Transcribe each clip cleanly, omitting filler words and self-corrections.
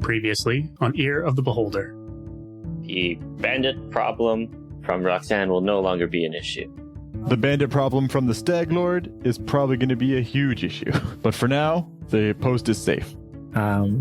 Previously on Ear of the Beholder. The bandit problem from Roxanne will no longer be an issue. The bandit problem from the Stag Lord is probably going to be a huge issue. But for now, the post is safe.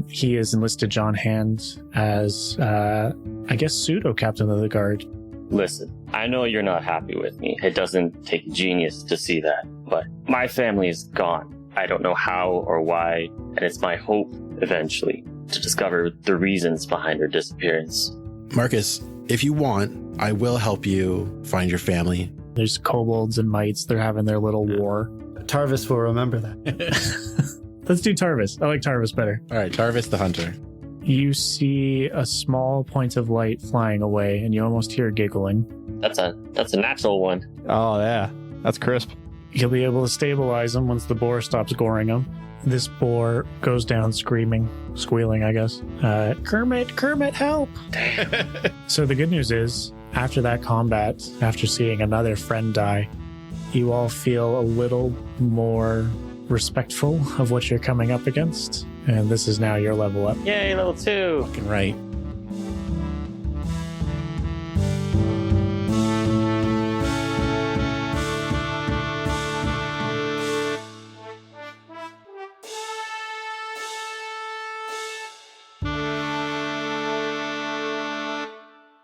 He has enlisted John Hand as, I guess, pseudo-captain of the guard. Listen, I know you're not happy with me. It doesn't take a genius to see that. But my family is gone. I don't know how or why, and it's my hope, eventually, to discover the reasons behind her disappearance. Marcus, if you want, I will help you find your family. There's kobolds and mites. They're having their little war. Tarvis will remember that. Let's do Tarvis. I like Tarvis better. All right, Tarvis the hunter. You see a small point of light flying away, and you almost hear giggling. That's a natural one. Oh, yeah. That's crisp. You'll be able to stabilize him once the boar stops goring him. This boar goes down screaming, squealing, I guess. Kermit, help! So the good news is, after that combat, after seeing another friend die, you all feel a little more respectful of what you're coming up against. And this is now your level up. Yay, level 2! Fucking right.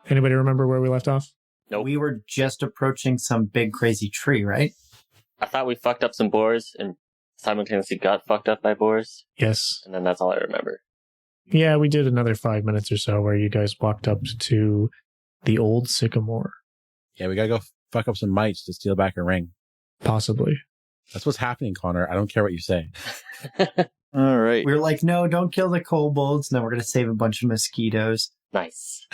Anybody remember where we left off? Nope. We were just approaching some big crazy tree, right? I thought we fucked up some boars and simultaneously got fucked up by boars. Yes. And then that's all I remember. Yeah, we did another 5 minutes or so where you guys walked up to the old Sycamore. Yeah, we gotta go fuck up some mites to steal back a ring. Possibly. That's what's happening, Connor. I don't care what you say. All right. We were like, no, don't kill the kobolds. No, we're going to save a bunch of mosquitoes. Nice.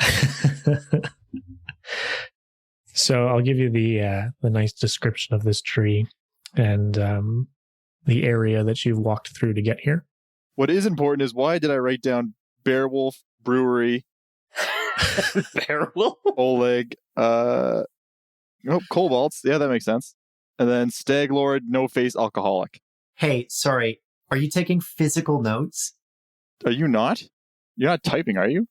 So I'll give you the nice description of this tree and the area that you've walked through to get here. What is important is why did I write down Bearwolf Brewery, Bearwolf? Oleg, Kobolds. Yeah, that makes sense. And then Stag Lord, No Face Alcoholic. Hey, sorry. Are you taking physical notes? Are you not? You're not typing, are you?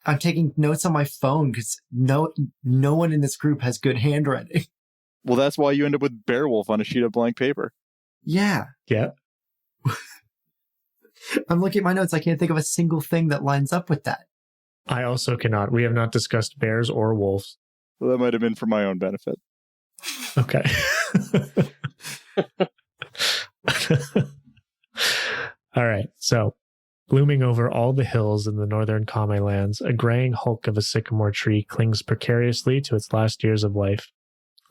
I'm taking notes on my phone because no one in this group has good handwriting. Well, that's why you end up with Bearwolf on a sheet of blank paper. Yeah. Yeah. I'm looking at my notes. I can't think of a single thing that lines up with that. I also cannot. We have not discussed bears or wolves. Well, that might have been for my own benefit. Okay. All right. So, looming over all the hills in the northern Kame lands, a graying hulk of a sycamore tree clings precariously to its last years of life.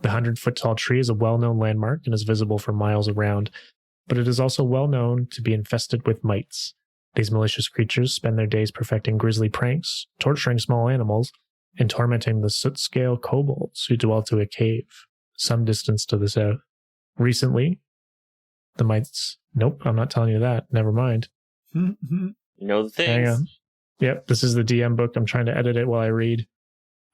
The 100-foot-tall tree is a well-known landmark and is visible for miles around, but it is also well known to be infested with mites. These malicious creatures spend their days perfecting grisly pranks, torturing small animals, and tormenting the soot-scale kobolds who dwell to a cave some distance to the south. Recently, the mites... Nope, I'm not telling you that. Never mind. You know the things. Hang on. Yep, this is the DM book. I'm trying to edit it while I read.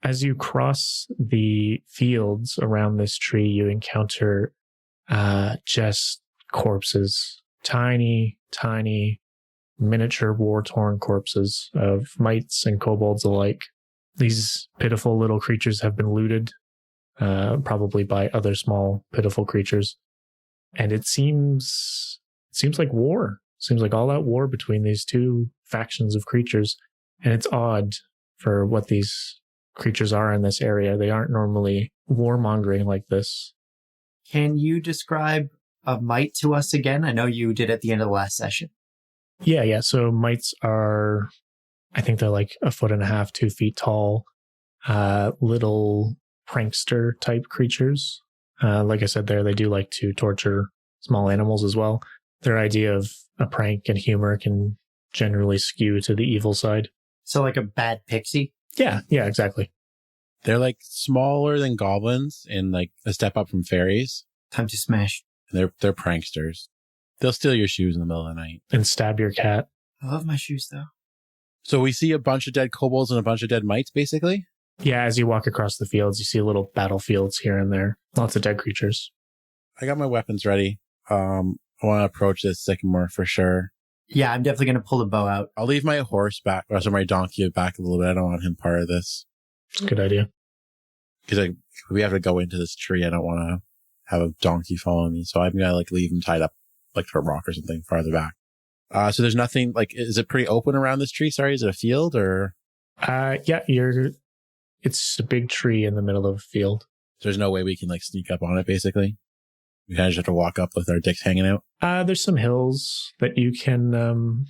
As you cross the fields around this tree, you encounter just corpses. Tiny, tiny, miniature war-torn corpses of mites and kobolds alike. These pitiful little creatures have been looted, probably by other small, pitiful creatures. And it seems like war. Seems like all out war between these two factions of creatures. And it's odd for what these creatures are in this area. They aren't normally warmongering like this. Can you describe a mite to us again? I know you did at the end of the last session. Yeah. So mites are, I think they're like 1.5 feet, 2 feet tall, little prankster type creatures. Like I said they do like to torture small animals as well. Their idea of a prank and humor can generally skew to the evil side. So like a bad pixie? Yeah, exactly. They're like smaller than goblins and like a step up from fairies. Time to smash. They're pranksters. They'll steal your shoes in the middle of the night. And stab your cat. I love my shoes though. So we see a bunch of dead kobolds and a bunch of dead mites, basically? Yeah, as you walk across the fields, you see little battlefields here and there. Lots of dead creatures. I got my weapons ready. I want to approach this sycamore for sure. Yeah, I'm definitely going to pull the bow out. I'll leave my horse back, or sorry, my donkey back a little bit. I don't want him part of this. It's a good idea. Because we have to go into this tree. I don't want to have a donkey follow me. So I'm going to like leave him tied up like to a rock or something farther back. So there's nothing like, is it pretty open around this tree? Sorry, is it a field or? Yeah, it's a big tree in the middle of a field. There's no way we can like sneak up on it basically. We kind of just have to walk up with our dicks hanging out. There's some hills that you can,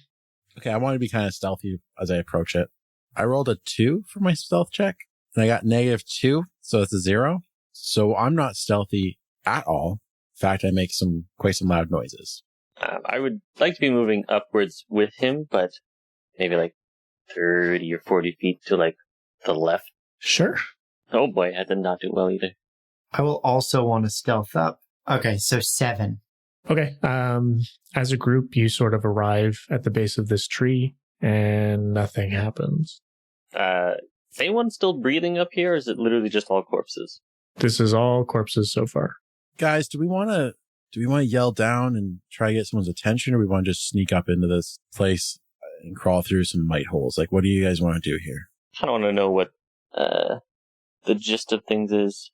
Okay, I want to be kind of stealthy as I approach it. I rolled a 2 for my stealth check and I got -2. So it's a 0. So I'm not stealthy at all. In fact, I make quite some loud noises. I would like to be moving upwards with him, but maybe like 30 or 40 feet to like the left. Sure. Oh boy, I did not do well either. I will also want to stealth up. Okay, so 7. Okay. As a group, you sort of arrive at the base of this tree and nothing happens. Is anyone still breathing up here, or is it literally just all corpses? This is all corpses so far. Guys, do we want to yell down and try to get someone's attention, or we want to just sneak up into this place and crawl through some mite holes? Like, what do you guys want to do here? I don't want to know what the gist of things is.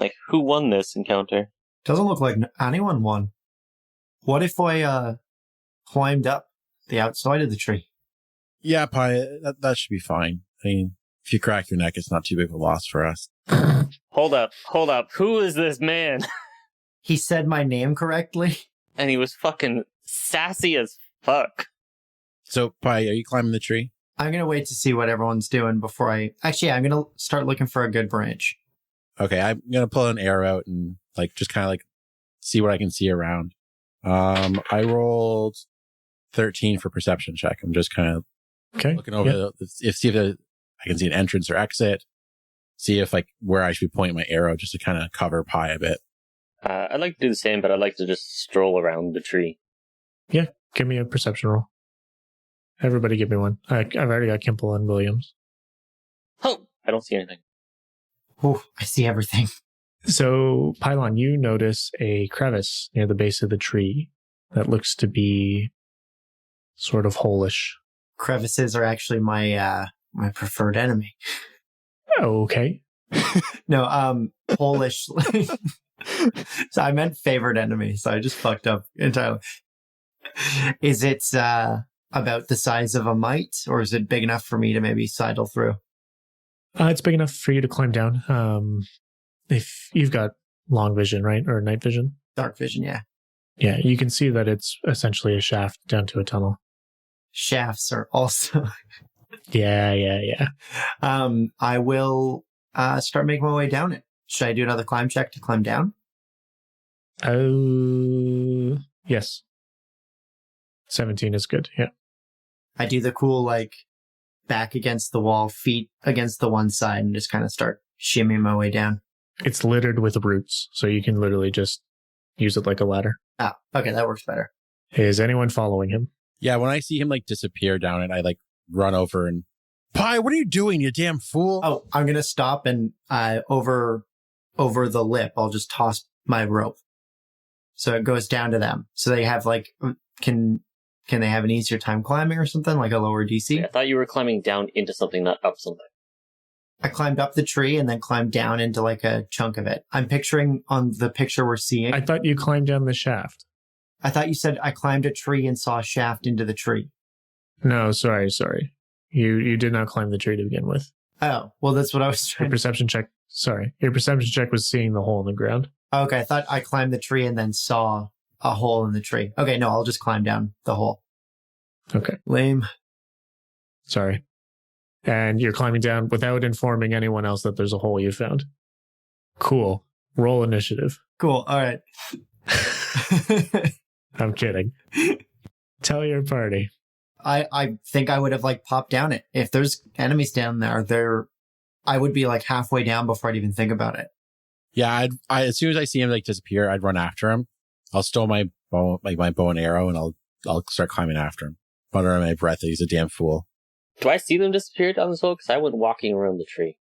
Like, who won this encounter? Doesn't look like anyone won. What if I climbed up the outside of the tree? Yeah, Pi, that should be fine. I mean, if you crack your neck, it's not too big of a loss for us. Hold up. Who is this man? He said my name correctly? And he was fucking sassy as fuck. So, Pi, are you climbing the tree? I'm going to wait to see what everyone's doing before I'm going to start looking for a good branch. Okay, I'm going to pull an arrow out and like just kind of like see what I can see around. I rolled 13 for perception check. I'm just kind of looking over see if I can see an entrance or exit. See if like where I should be pointing my arrow just to kind of cover Pi a bit. I'd like to do the same, but I'd like to just stroll around the tree. Yeah, give me a perception roll. Everybody give me one. I've already got Kimple and Williams. Oh, I don't see anything. Oh, I see everything. So, Pylon, you notice a crevice near the base of the tree that looks to be sort of hole-ish. Crevices are actually my preferred enemy. Okay. No, hole-ish. So I meant favored enemy, so I just fucked up entirely. Is it about the size of a mite, or is it big enough for me to maybe sidle through? It's big enough for you to climb down. If you've got long vision, right? Or night vision? Dark vision, yeah. Yeah, you can see that it's essentially a shaft down to a tunnel. Shafts are also... Yeah. I will start making my way down it. Should I do another climb check to climb down? Yes. 17 is good, yeah. I do the cool, like, back against the wall, feet against the one side, and just kind of start shimmying my way down. It's littered with roots, so you can literally just use it like a ladder. Ah, okay, that works better. Is anyone following him? Yeah, when I see him like disappear down it, I like run over and, Pi, what are you doing, you damn fool? Oh, I'm going to stop and over the lip, I'll just toss my rope. So it goes down to them. So they have like, can they have an easier time climbing or something, like a lower DC? I thought you were climbing down into something, not up something. I climbed up the tree and then climbed down into like a chunk of it. I'm picturing on the picture we're seeing. I thought you climbed down the shaft. I thought you said I climbed a tree and saw a shaft into the tree. No, sorry. You did not climb the tree to begin with. Oh, well, that's what I was trying Your perception check was seeing the hole in the ground. Okay, I thought I climbed the tree and then saw a hole in the tree. Okay, no, I'll just climb down the hole. Okay. Lame. Sorry. And you're climbing down without informing anyone else that there's a hole you found. Cool. Roll initiative. Cool, all right. I'm kidding. Tell your party. I think I would have like popped down it. If there's enemies down there, I would be like halfway down before I'd even think about it. Yeah, I as soon as I see him like disappear, I'd run after him. I'll stow my bow, like my bow and arrow, and I'll start climbing after him. Under my breath, he's a damn fool. Do I see them disappear down this hole? Because I went walking around the tree.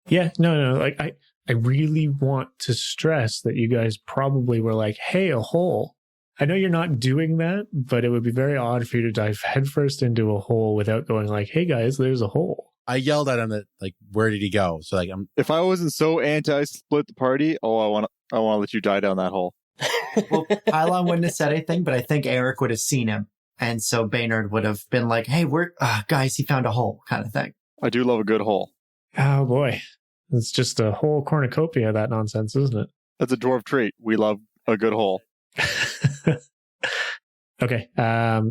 Yeah, no. Like I really want to stress that you guys probably were like, "Hey, a hole," I know you're not doing that, but it would be very odd for you to dive headfirst into a hole without going like, hey guys, there's a hole. I yelled at him that, like, where did he go? So, like, If I wasn't so anti-split the party, I want to let you die down that hole. Well, Pylon wouldn't have said anything, but I think Eric would have seen him. And so Baynard would have been like, hey, guys, he found a hole kind of thing. I do love a good hole. Oh boy. It's just a whole cornucopia of that nonsense, isn't it? That's a dwarf trait. We love a good hole. Okay.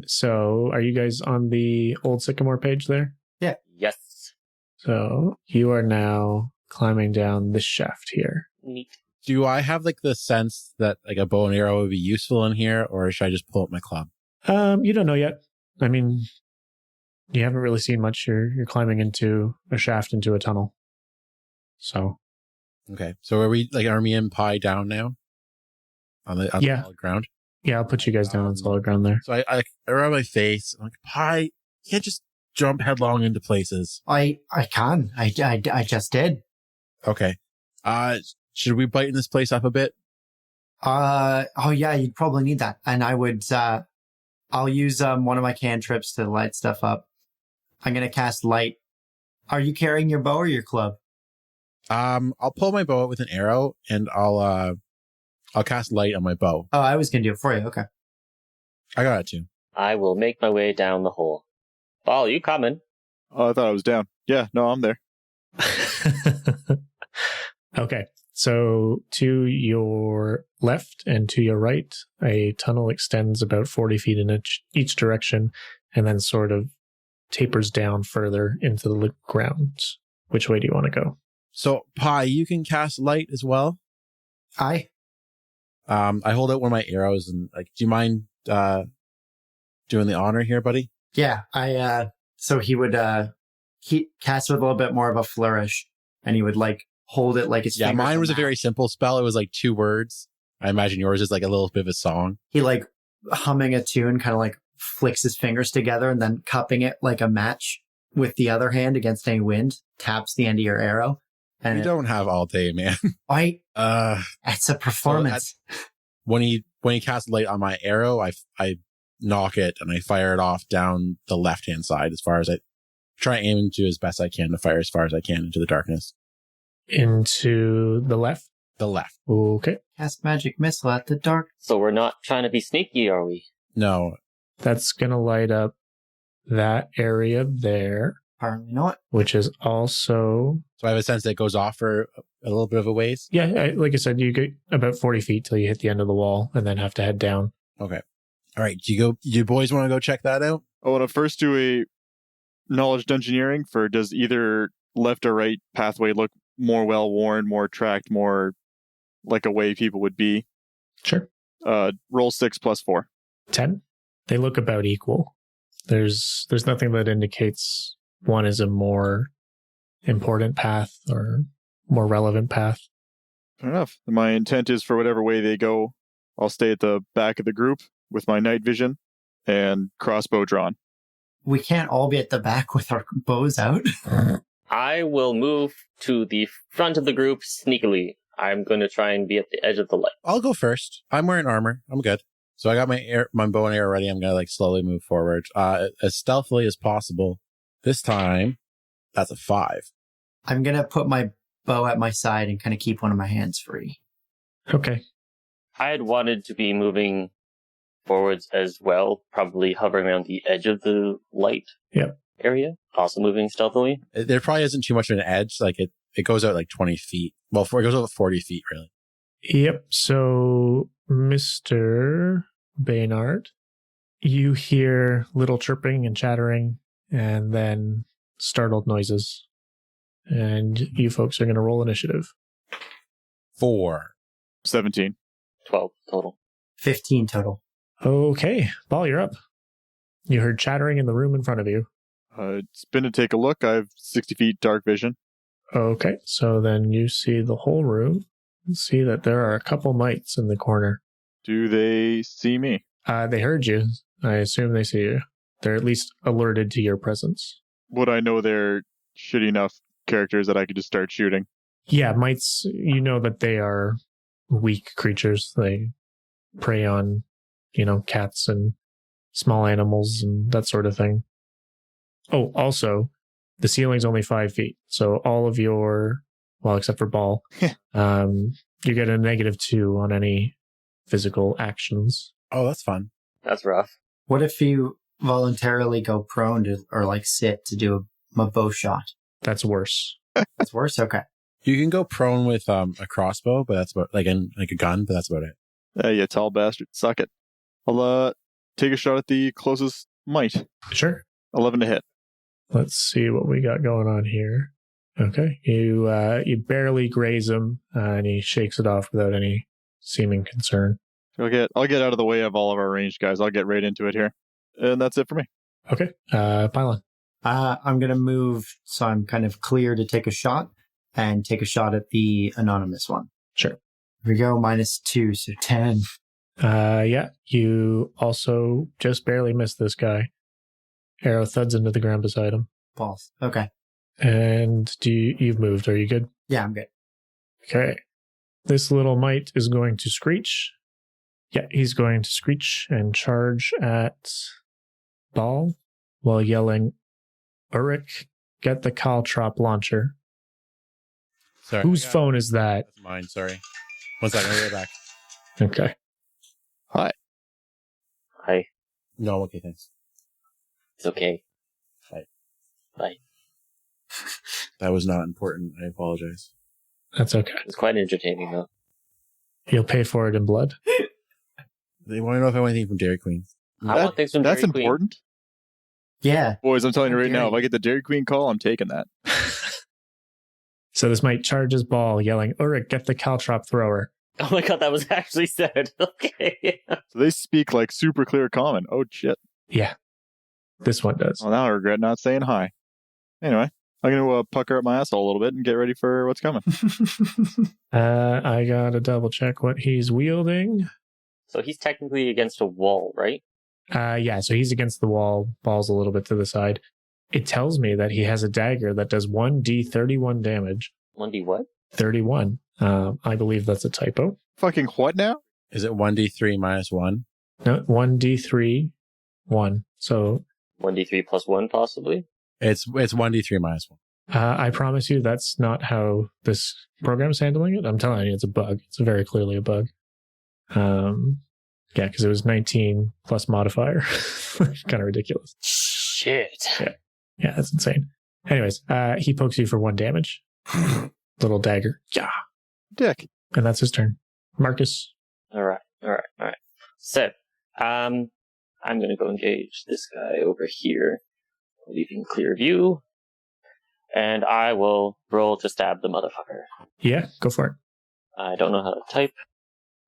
So are you guys on the old Sycamore page there? Yeah. Yes. So you are now climbing down this shaft here. Neat. do I have like the sense that like a bow and arrow would be useful in here, or should I just pull up my club? You don't know yet. I mean, you haven't really seen much. You're climbing into a shaft into a tunnel. So. Okay. So are we in Pi down now? On the solid ground? Yeah, I'll put you guys down on solid ground there. So I rub my face. I'm like, Pi, you can't just jump headlong into places. I can. I just did. Okay. Should we brighten this place up a bit? Oh yeah, you'd probably need that. And I would, I'll use, one of my cantrips to light stuff up. I'm going to cast light. Are you carrying your bow or your club? I'll pull my bow out with an arrow and I'll cast light on my bow. Oh, I was going to do it for you. Okay. I got it too. I will make my way down the hole. Paul, you coming? Oh, I thought I was down. Yeah, no, I'm there. Okay. So to your left and to your right, a tunnel extends about 40 feet in each direction and then sort of tapers down further into the ground. Which way do you want to go? So, Pi, you can cast light as well? I hold out one of my arrows and, like, do you mind doing the honor here, buddy? Yeah, so he would, he cast with a little bit more of a flourish and he would, like, hold it like it's Yeah, mine was a very simple spell. It was like 2 words. I imagine yours is like a little bit of a song. He, like, humming a tune, kind of like flicks his fingers together and then cupping it like a match with the other hand against any wind, taps the end of your arrow. And you don't have all day, man. It's a performance. So when he casts light on my arrow, I knock it and I fire it off down the left-hand side as far as I try and aim to as best I can to fire as far as I can into the darkness. Into the left? The left. Okay. Cast magic missile at the dark. So we're not trying to be sneaky, are we? No. That's going to light up that area there. Apparently not. Which is also... So I have a sense that it goes off for a little bit of a ways? Yeah, like I said, you get about 40 feet till you hit the end of the wall and then have to head down. Okay. All right. Do you boys want to go check that out? I want to first do a knowledge dungeoneering for does either left or right pathway look more well-worn, more tracked, more like a way people would be. Sure. Roll 6 plus 4. 10. They look about equal. There's nothing that indicates one is a more important path or more relevant path. Fair enough. My intent is for whatever way they go, I'll stay at the back of the group with my night vision and crossbow drawn. We can't all be at the back with our bows out. I will move to the front of the group sneakily. I'm going to try and be at the edge of the light. I'll go first. I'm wearing armor. I'm good. So I got my bow and arrow ready. I'm going to like slowly move forward as stealthily as possible. This time, that's a 5. I'm going to put my bow at my side and kind of keep one of my hands free. Okay. I had wanted to be moving forwards as well, probably hovering around the edge of the light area, also moving stealthily. There probably isn't too much of an edge. Like it goes out like 20 feet. Well, it goes out 40 feet, really. Yep. So, Mr. Baynard, you hear little chirping and chattering and then startled noises. And you folks are going to roll initiative. 4. 17. 12 total. 15 total. Okay. Ball, you're up. You heard chattering in the room in front of you. It's been to take a look. I have 60 feet dark vision. Okay. So then you see the whole room. You see that there are a couple mites in the corner. Do they see me? They heard you. I assume they see you. They're at least alerted to your presence. Would I know they're shitty enough characters that I could just start shooting? Yeah, mites, you know that they are weak creatures. They prey on cats and small animals and that sort of thing. Oh, also, the ceiling's only 5 feet. So all of except for Ball, you get a -2 on any physical actions. Oh, that's fun. That's rough. What if you voluntarily go prone or sit to do a bow shot? That's worse. That's worse? Okay. You can go prone with a crossbow, but that's about like a gun, but that's about it. You tall bastard. Suck it. I'll take a shot at the closest mite. Sure. 11 to hit. Let's see what we got going on here. Okay. You barely graze him, and he shakes it off without any seeming concern. I'll get out of the way of all of our ranged guys. I'll get right into it here. And that's it for me. Okay. Pylon. I'm going to move so I'm kind of clear to take a shot and take a shot at the anonymous one. Sure. Here we go. -2, so 10. Yeah. You also just barely missed this guy. Arrow thuds into the ground beside him. Balls. Okay. And you've moved. Are you good? Yeah, I'm good. Okay. This little mite is going to screech. Yeah, he's going to screech and charge at Ball while yelling, "Ulrich, get the caltrop launcher." Sorry. Whose phone is that? That's mine, sorry. 1 second, I'll be right back. Okay. Hi. Hi. No, okay, thanks. It's okay. Bye. Bye. That was not important. I apologize. That's okay. It's quite entertaining, though. You'll pay for it in blood. They want to know if I want anything from Dairy Queen. I want things from That's Dairy Queen. important. Yeah. Boys, I'm telling you right now, Dairy. if I get the Dairy Queen call, I'm taking that. So this mite charges Ball, yelling, "Ulrich, get the caltrop thrower." Oh my god, that was actually said. Okay. So they speak like super clear common. Oh, shit. Yeah. This one does. Well, now I regret not saying hi. Anyway, I'm going to pucker up my asshole a little bit and get ready for what's coming. I gotta double check what he's wielding. So he's technically against a wall, right? Yeah, so he's against the wall, Ball's a little bit to the side. It tells me that he has a dagger that does 1d31 damage. 1D what? 31. I believe that's a typo. Fucking what now? Is it 1d3 minus 1? No, 1d3, 1. So 1D3 plus 1, possibly? It's 1d3 minus 1. I promise you that's not how this program's handling it. I'm telling you, it's a bug. It's very clearly a bug. Yeah, because it was 19 plus modifier. Kind of ridiculous. Shit. Yeah, that's insane. Anyways, he pokes you for 1 damage. Little dagger. Yeah. Dick. And that's his turn. Marcus. All right. So, I'm going to go engage this guy over here, leaving clear view, and I will roll to stab the motherfucker. Yeah, go for it. I don't know how to type.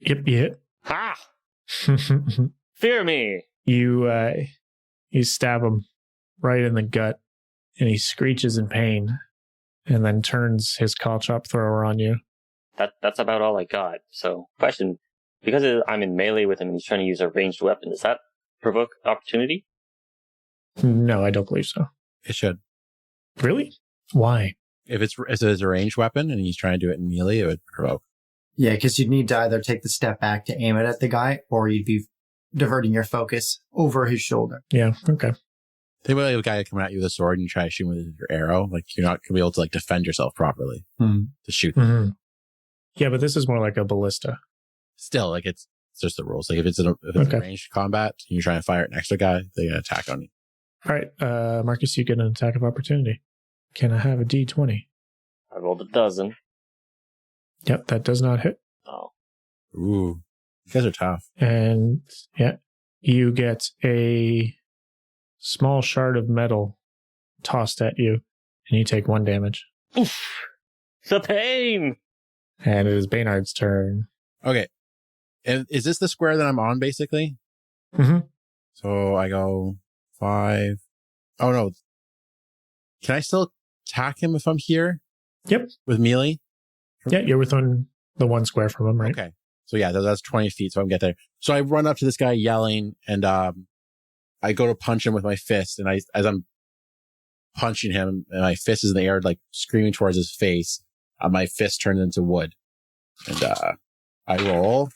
Yep, you hit. Ha! Fear me! You stab him right in the gut, and he screeches in pain, and then turns his caltrop thrower on you. That's about all I got. So, question: because I'm in melee with him and he's trying to use a ranged weapon, does that provoke opportunity? No, I don't believe so. It should. Really? Why? If it's a ranged weapon and he's trying to do it in melee, it would provoke. Yeah, because you'd need to either take the step back to aim it at the guy, or you'd be diverting your focus over his shoulder. Yeah, okay. Think about like a guy coming at you with a sword and you try to shoot him with your arrow. Like, you're not going to be able to defend yourself properly to shoot them. Mm-hmm. Yeah, but this is more like a ballista. Still, it's just the rules. Like, if it's a ranged combat and you're trying to fire at an extra guy, they get attack on you. All right, Marcus, you get an attack of opportunity. Can I have a D20? I rolled a dozen. Yep, that does not hit. Oh. Ooh. You guys are tough. And yeah, you get a small shard of metal tossed at you, and you take 1 damage. Oof. The pain! And it is Baynard's turn. Okay. And is this the square that I'm on, basically? Mm-hmm. So I go 5. Oh, no. Can I still attack him if I'm here? Yep. With melee? Yeah, you're within the 1 square from him, right? Okay. So yeah, that's 20 feet, so I can get there. So I run up to this guy yelling, and I go to punch him with my fist, and as I'm punching him, and my fist is in the air, screaming towards his face, my fist turns into wood. And I roll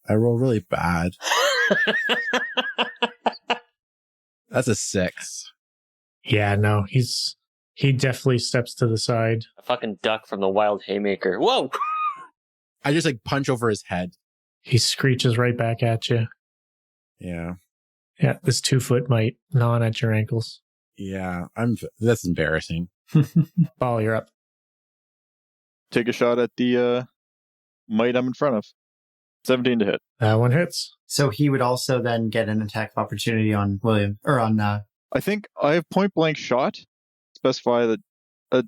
I roll really bad. That's a 6. Yeah, no, he definitely steps to the side. A fucking duck from the wild haymaker. Whoa! I just like punch over his head. He screeches right back at you. Yeah. Yeah, this 2-foot mite gnawing at your ankles. Yeah. That's embarrassing. Ball, you're up. Take a shot at the mite I'm in front of. 17 to hit. That one hits. So he would also then get an attack of opportunity on William, or on, I think I have point blank shot. Specify that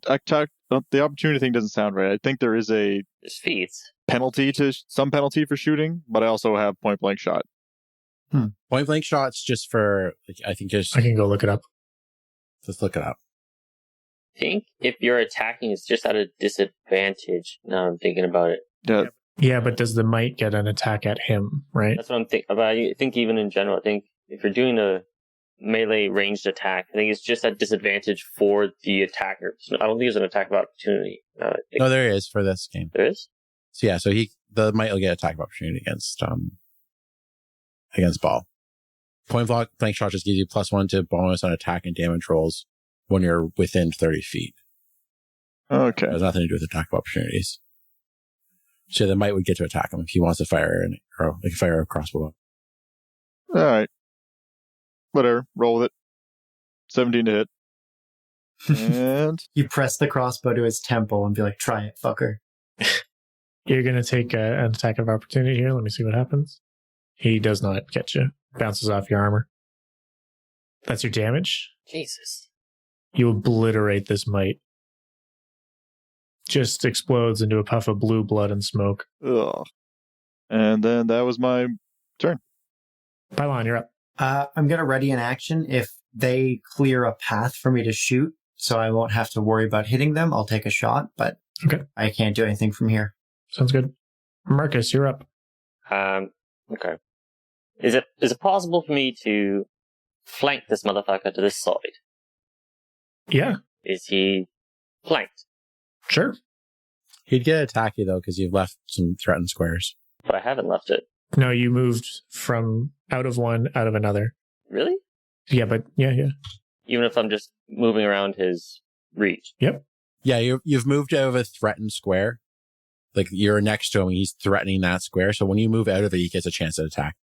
attack. The opportunity thing doesn't sound right. I think there is a There's feats. penalty for shooting, but I also have point blank shot. Point blank shots just for, like, I think just I can go look it up. let's look it up. I think if you're attacking, it's just at a disadvantage. Now I'm thinking about it. Yeah, Yeah, but does the mite get an attack at him, right? That's what I'm thinking about. I think even in general, I think if you're doing a melee ranged attack, I think it's just at disadvantage for the attacker. So I don't think there's an attack of opportunity. No, there is for this game. There is? So yeah, so the mite will get attack of opportunity against Ball. Point blank shot just gives you +1 to bonus on attack and damage rolls when you're within 30 feet. okay. It has nothing to do with attack of opportunities. So the mite would get to attack him if he wants to fire an arrow, like fire a crossbow. All right. Whatever. Roll with it. 17 to hit. And you press the crossbow to his temple and be like, try it, fucker. You're going to take an attack of opportunity here. Let me see what happens. He does not get you. Bounces off your armor. That's your damage. Jesus. You obliterate this mite. Just explodes into a puff of blue blood and smoke. ugh. And then that was my turn. Pylon, you're up. I'm going to ready an action. If they clear a path for me to shoot, so I won't have to worry about hitting them, I'll take a shot, but Okay. I can't do anything from here. Sounds good. Marcus, you're up. Okay. Is it possible for me to flank this motherfucker to this side? Yeah, Is he flanked? sure. He'd get attack you though, because you've left some threatened squares. But I haven't left it. No, you moved from out of one, out of another. Really? Yeah, but yeah. Even if I'm just moving around his reach. Yep. Yeah, you've moved out of a threatened square. Like you're next to him, and he's threatening that square. So when you move out of it, he gets a chance at attack.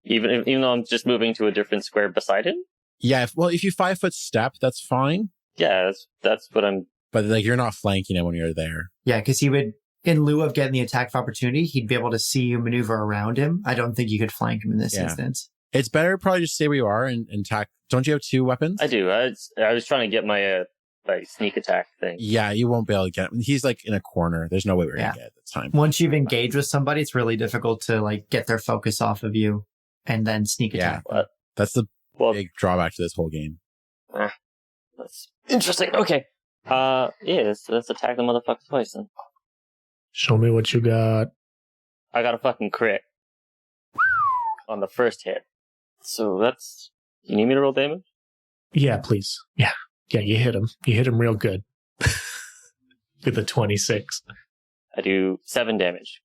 Even though I'm just moving to a different square beside him? Yeah, if you 5-foot step, that's fine. Yeah, that's what I'm... But like you're not flanking him when you're there. Yeah, because he would, in lieu of getting the attack of opportunity, he'd be able to see you maneuver around him. I don't think you could flank him in this instance. It's better probably just stay where you are and attack. Don't you have 2 weapons? I do. I was trying to get my sneak attack thing. Yeah, you won't be able to get him. He's like in a corner. There's no way we're going to get it this time. Once you've engaged with somebody, it's really difficult to like get their focus off of you and then sneak attack. What? That's the big drawback to this whole game. That's interesting. Okay. Let's attack the motherfucker twice then. Show me what you got. I got a fucking crit on the first hit. So that's... You need me to roll damage? Yeah, please. Yeah, you hit him. You hit him real good. With a 26. I do 7 damage.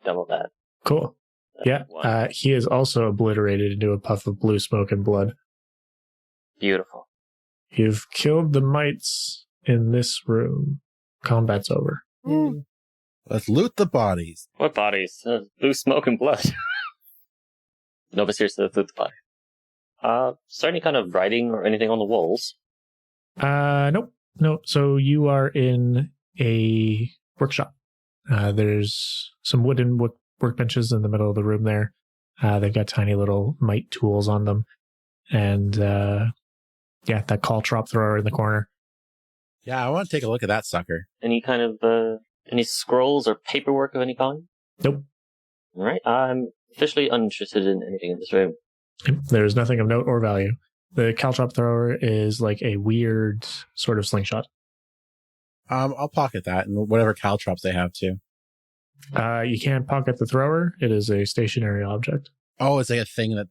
Double that. Cool. That's Yeah, 1. he is also obliterated into a puff of blue smoke and blood. Beautiful. You've killed the mites in this room. Combat's over. Let's loot the bodies. What bodies? Blue smoke and blood. No, but seriously, let's loot the body. Is there any kind of writing or anything on the walls? Nope. No. So you are in a workshop. There's some wooden workbenches in the middle of the room there. They've got tiny little mite tools on them. And, that caltrop thrower in the corner. Yeah, I want to take a look at that sucker. Any kind of, any scrolls or paperwork of any kind? Nope. Alright, I'm officially uninterested in anything in this room. There's nothing of note or value. The caltrop thrower is like a weird sort of slingshot. I'll pocket that and whatever caltrops they have too. You can't pocket the thrower. It is a stationary object. Oh, it's like a thing that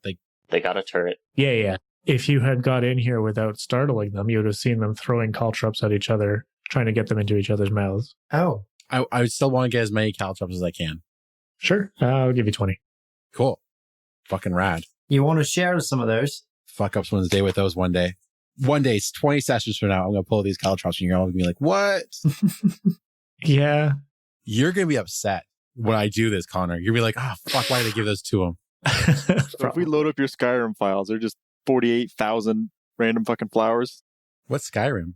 They got a turret. Yeah. If you had got in here without startling them, you would have seen them throwing caltrops at each other, trying to get them into each other's mouths. Oh. I would still want to get as many caltrops as I can. Sure. I'll give you 20. Cool. Fucking rad. You want to share some of those? Fuck up someone's day with those one day. One day, 20 sessions from now, I'm going to pull these caltrops and you're all going to be like, what? Yeah. You're going to be upset when I do this, Connor. You're going to be like, oh, fuck, why did I give those to him? So if we load up your Skyrim files, they're just 48,000 random fucking flowers. What's Skyrim?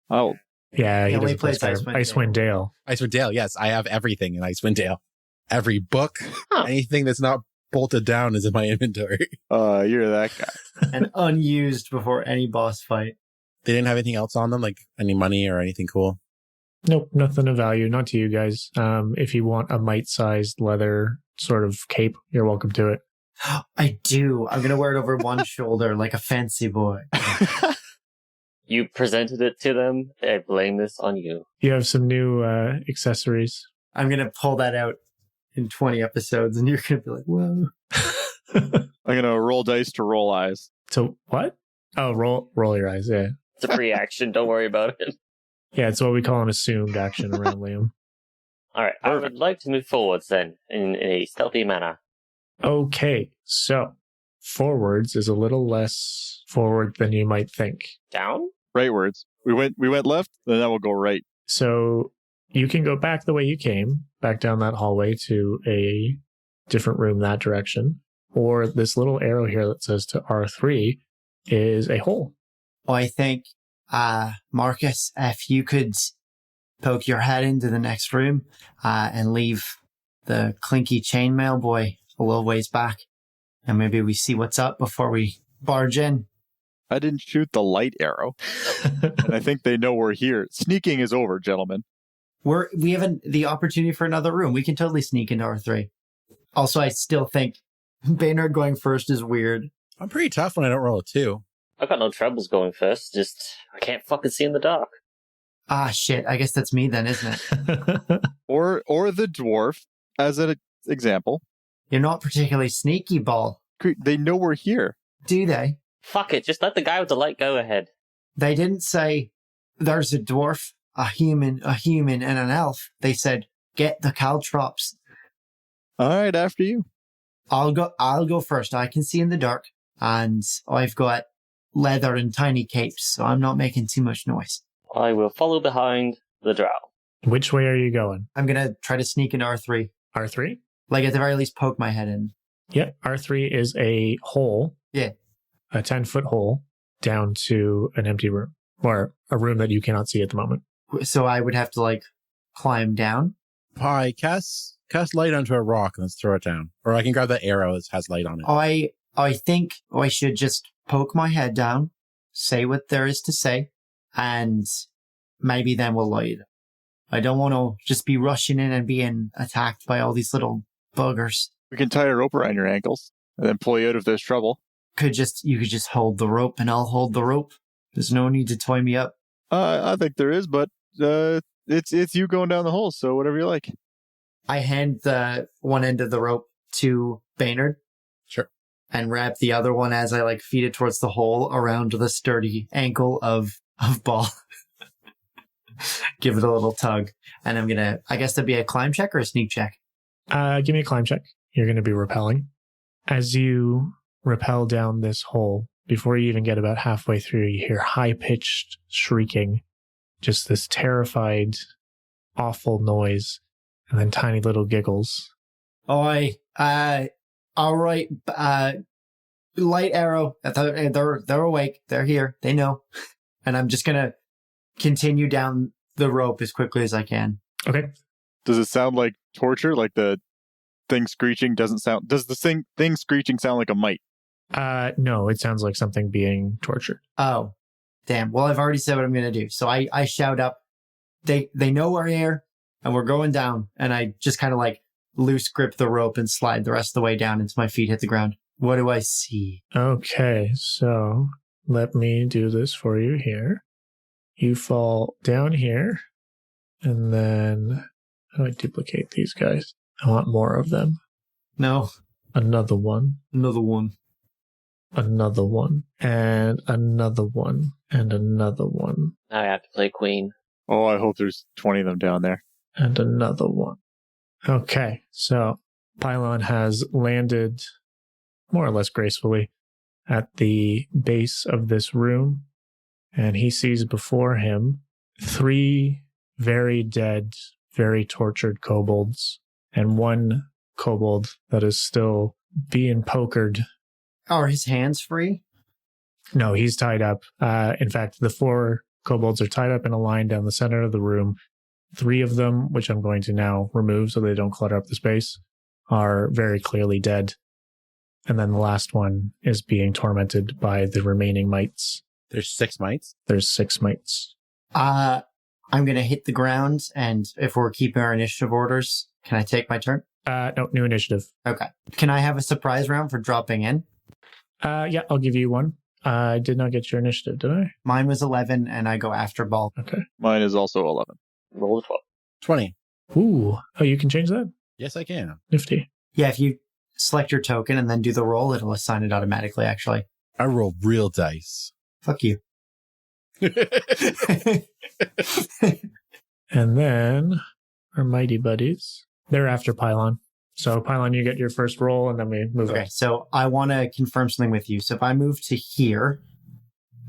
Oh, Yeah, he only doesn't play plays Skyrim. Icewind Dale. Icewind Dale, yes. I have everything in Icewind Dale. Every book, anything that's not bolted down is in my inventory. you're that guy. And unused before any boss fight. They didn't have anything else on them, like any money or anything cool? Nope, nothing of value. Not to you guys. If you want a mite-sized leather sort of cape, you're welcome to it. I do. I'm going to wear it over one shoulder like a fancy boy. You presented it to them. I blame this on you. You have some new accessories. I'm going to pull that out in 20 episodes and you're going to be like, whoa. I'm going to roll dice to roll eyes. So what? Oh, roll your eyes. Yeah. It's a free action. Don't worry about it. Yeah, it's what we call an assumed action around Liam. All right. I would like to move forwards then in a stealthy manner. Okay, so forwards is a little less forward than you might think. Down? Rightwards. We went left, then that will go right. So you can go back the way you came, back down that hallway to a different room that direction. Or this little arrow here that says to R3 is a hole. I think, Marcus, if you could poke your head into the next room and leave the clinky chainmail boy a little ways back, and maybe we see what's up before we barge in. I didn't shoot the light arrow, and I think they know we're here. Sneaking is over, gentlemen. We have the opportunity for another room. We can totally sneak into R3. Also, I still think Baynard going first is weird. I'm pretty tough when I don't roll a 2. I've got no troubles going first. Just, I can't fucking see in the dark. Ah, shit. I guess that's me then, isn't it? Or the dwarf, as an example. You're not particularly sneaky, Ball. They know we're here. Do they? Fuck it. Just let the guy with the light go ahead. They didn't say there's a dwarf, a human, and an elf. They said, get the caltrops. All right, after you. I'll go first. I can see in the dark, and I've got leather and tiny capes, so I'm not making too much noise. I will follow behind the drow. Which way are you going? I'm going to try to sneak into R3. R3? Like, at the very least, poke my head in. Yep. R3 is a hole. Yeah. A 10-foot hole down to an empty room, or a room that you cannot see at the moment. So I would have to, like, climb down? Pie, cast light onto a rock and let's throw it down. Or I can grab that arrow that has light on it. I think I should just poke my head down, say what there is to say, and maybe then we'll light it. I don't want to just be rushing in and being attacked by all these little buggers. We can tie a rope around your ankles and then pull you out if there's trouble. You could just hold the rope and I'll hold the rope. There's no need to tie me up. I think there is, but it's you going down the hole, so whatever you like. I hand the one end of the rope to Baynard. Sure. And wrap the other one as I like feed it towards the hole around the sturdy ankle of Ball. Give it a little tug. And I'm gonna, I guess that'd be a climb check or a sneak check. Give me a climb check. You're going to be rappelling. As you rappel down this hole, before you even get about halfway through, you hear high-pitched shrieking. Just this terrified, awful noise. And then tiny little giggles. All right, light arrow. They're awake. They're here. They know. And I'm just gonna continue down the rope as quickly as I can. Okay. Does it sound like torture? Like the thing screeching doesn't sound... Does the thing screeching sound like a mite? No, it sounds like something being tortured. Oh, damn. Well, I've already said what I'm gonna do. So I shout up. They know we're here. And we're going down, and I just kind of like loose grip the rope and slide the rest of the way down until my feet hit the ground. What do I see? Okay, so let me do this for you here. You fall down here, and then how do I duplicate these guys? I want more of them. No. Another one. Another one. Another one. And another one. And another one. Now I have to play Queen. Oh, I hope there's 20 of them down there. And another one. Okay, so Pylon has landed more or less gracefully at the base of this room, and he sees before him 3 very dead, very tortured kobolds, and 1 kobold that is still being pokered. Are his hands free? No, he's tied up. In fact, the 4 kobolds are tied up in a line down the center of the room. 3 of them, which I'm going to now remove so they don't clutter up the space, are very clearly dead. And then the last one is being tormented by the remaining mites. There's 6 mites? There's 6 mites. I'm going to hit the ground, and if we're keeping our initiative orders, can I take my turn? No, new initiative. Okay. Can I have a surprise round for dropping in? Yeah, I'll give you one. I did not get your initiative, did I? Mine was 11, and I go after ball. Okay. Mine is also 11. Roll a 12. 20. Ooh. Oh, you can change that? Yes, I can. Nifty. Yeah, if you select your token and then do the roll, it'll assign it automatically, actually. I roll real dice. Fuck you. And then our mighty buddies, they're after Pylon. So Pylon, you get your first roll, and then we move Okay, on. so I want to confirm something with you. So if I move to here,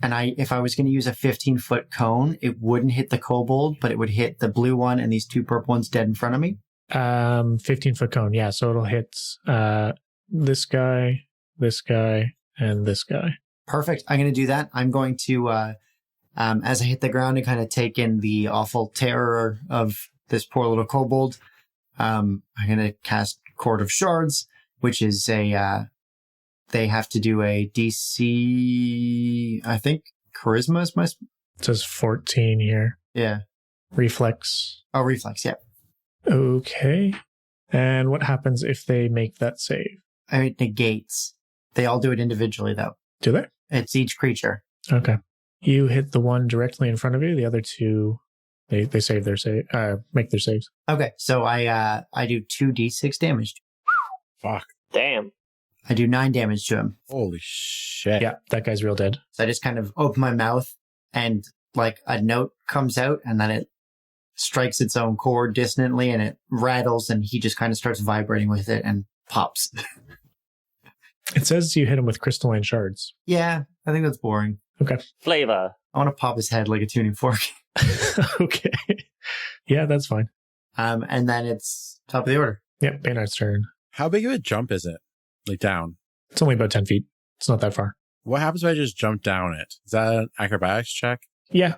and if I was going to use a 15-foot cone, it wouldn't hit the kobold, but it would hit the blue one and these 2 purple ones dead in front of me. 15-foot cone, yeah. So it'll hit this guy, and this guy. Perfect. I'm going to do that. I'm going to, as I hit the ground and kind of take in the awful terror of this poor little kobold, I'm going to cast Court of Shards, which is they have to do a DC, I think, Charisma is my... It says 14 here. Yeah. Reflex. Oh, Reflex, yeah. Okay. And what happens if they make that save? It negates. They all do it individually, though. Do they? It's each creature. Okay. You hit the one directly in front of you. The other 2, they save their save, make their saves. Okay, so I do 2d6 damage. Fuck. Damn. I do 9 damage to him. Holy shit. Yeah, that guy's real dead. So I just kind of open my mouth and like a note comes out and then it strikes its own chord dissonantly and it rattles and he just kind of starts vibrating with it and pops. It says you hit him with crystalline shards. Yeah, I think that's boring. Okay. Flavor. I want to pop his head like a tuning fork. Okay. Yeah, that's fine. And then it's top of the order. Yep, Baynard's turn. How big of a jump is it? Like down? It's only about 10 feet. It's not that far. What happens if I just jump down it? Is that an acrobatics check? Yeah,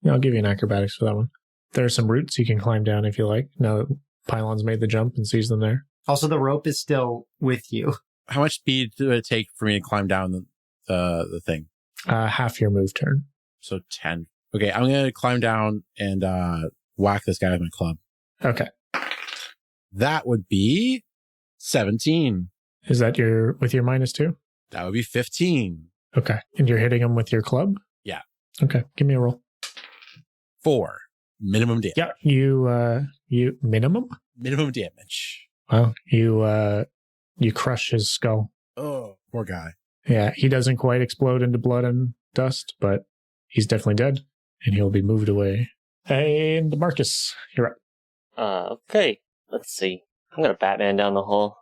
I'll give you an acrobatics for that one. There are some roots you can climb down if you like, now that Pylon's made the jump and sees them there. Also, the rope is still with you. How much speed do it take for me to climb down the thing? Half your move turn. So 10. Okay, I'm going to climb down and whack this guy with my club. Okay. That would be 17. Is that with your -2? That would be 15. Okay. And you're hitting him with your club? Yeah. Okay. Give me a roll. 4. Minimum damage. Yeah. You minimum? Minimum damage. Well, you crush his skull. Oh, poor guy. Yeah. He doesn't quite explode into blood and dust, but he's definitely dead and he'll be moved away. And Marcus, you're up. Okay. Let's see. I'm gonna Batman down the hole.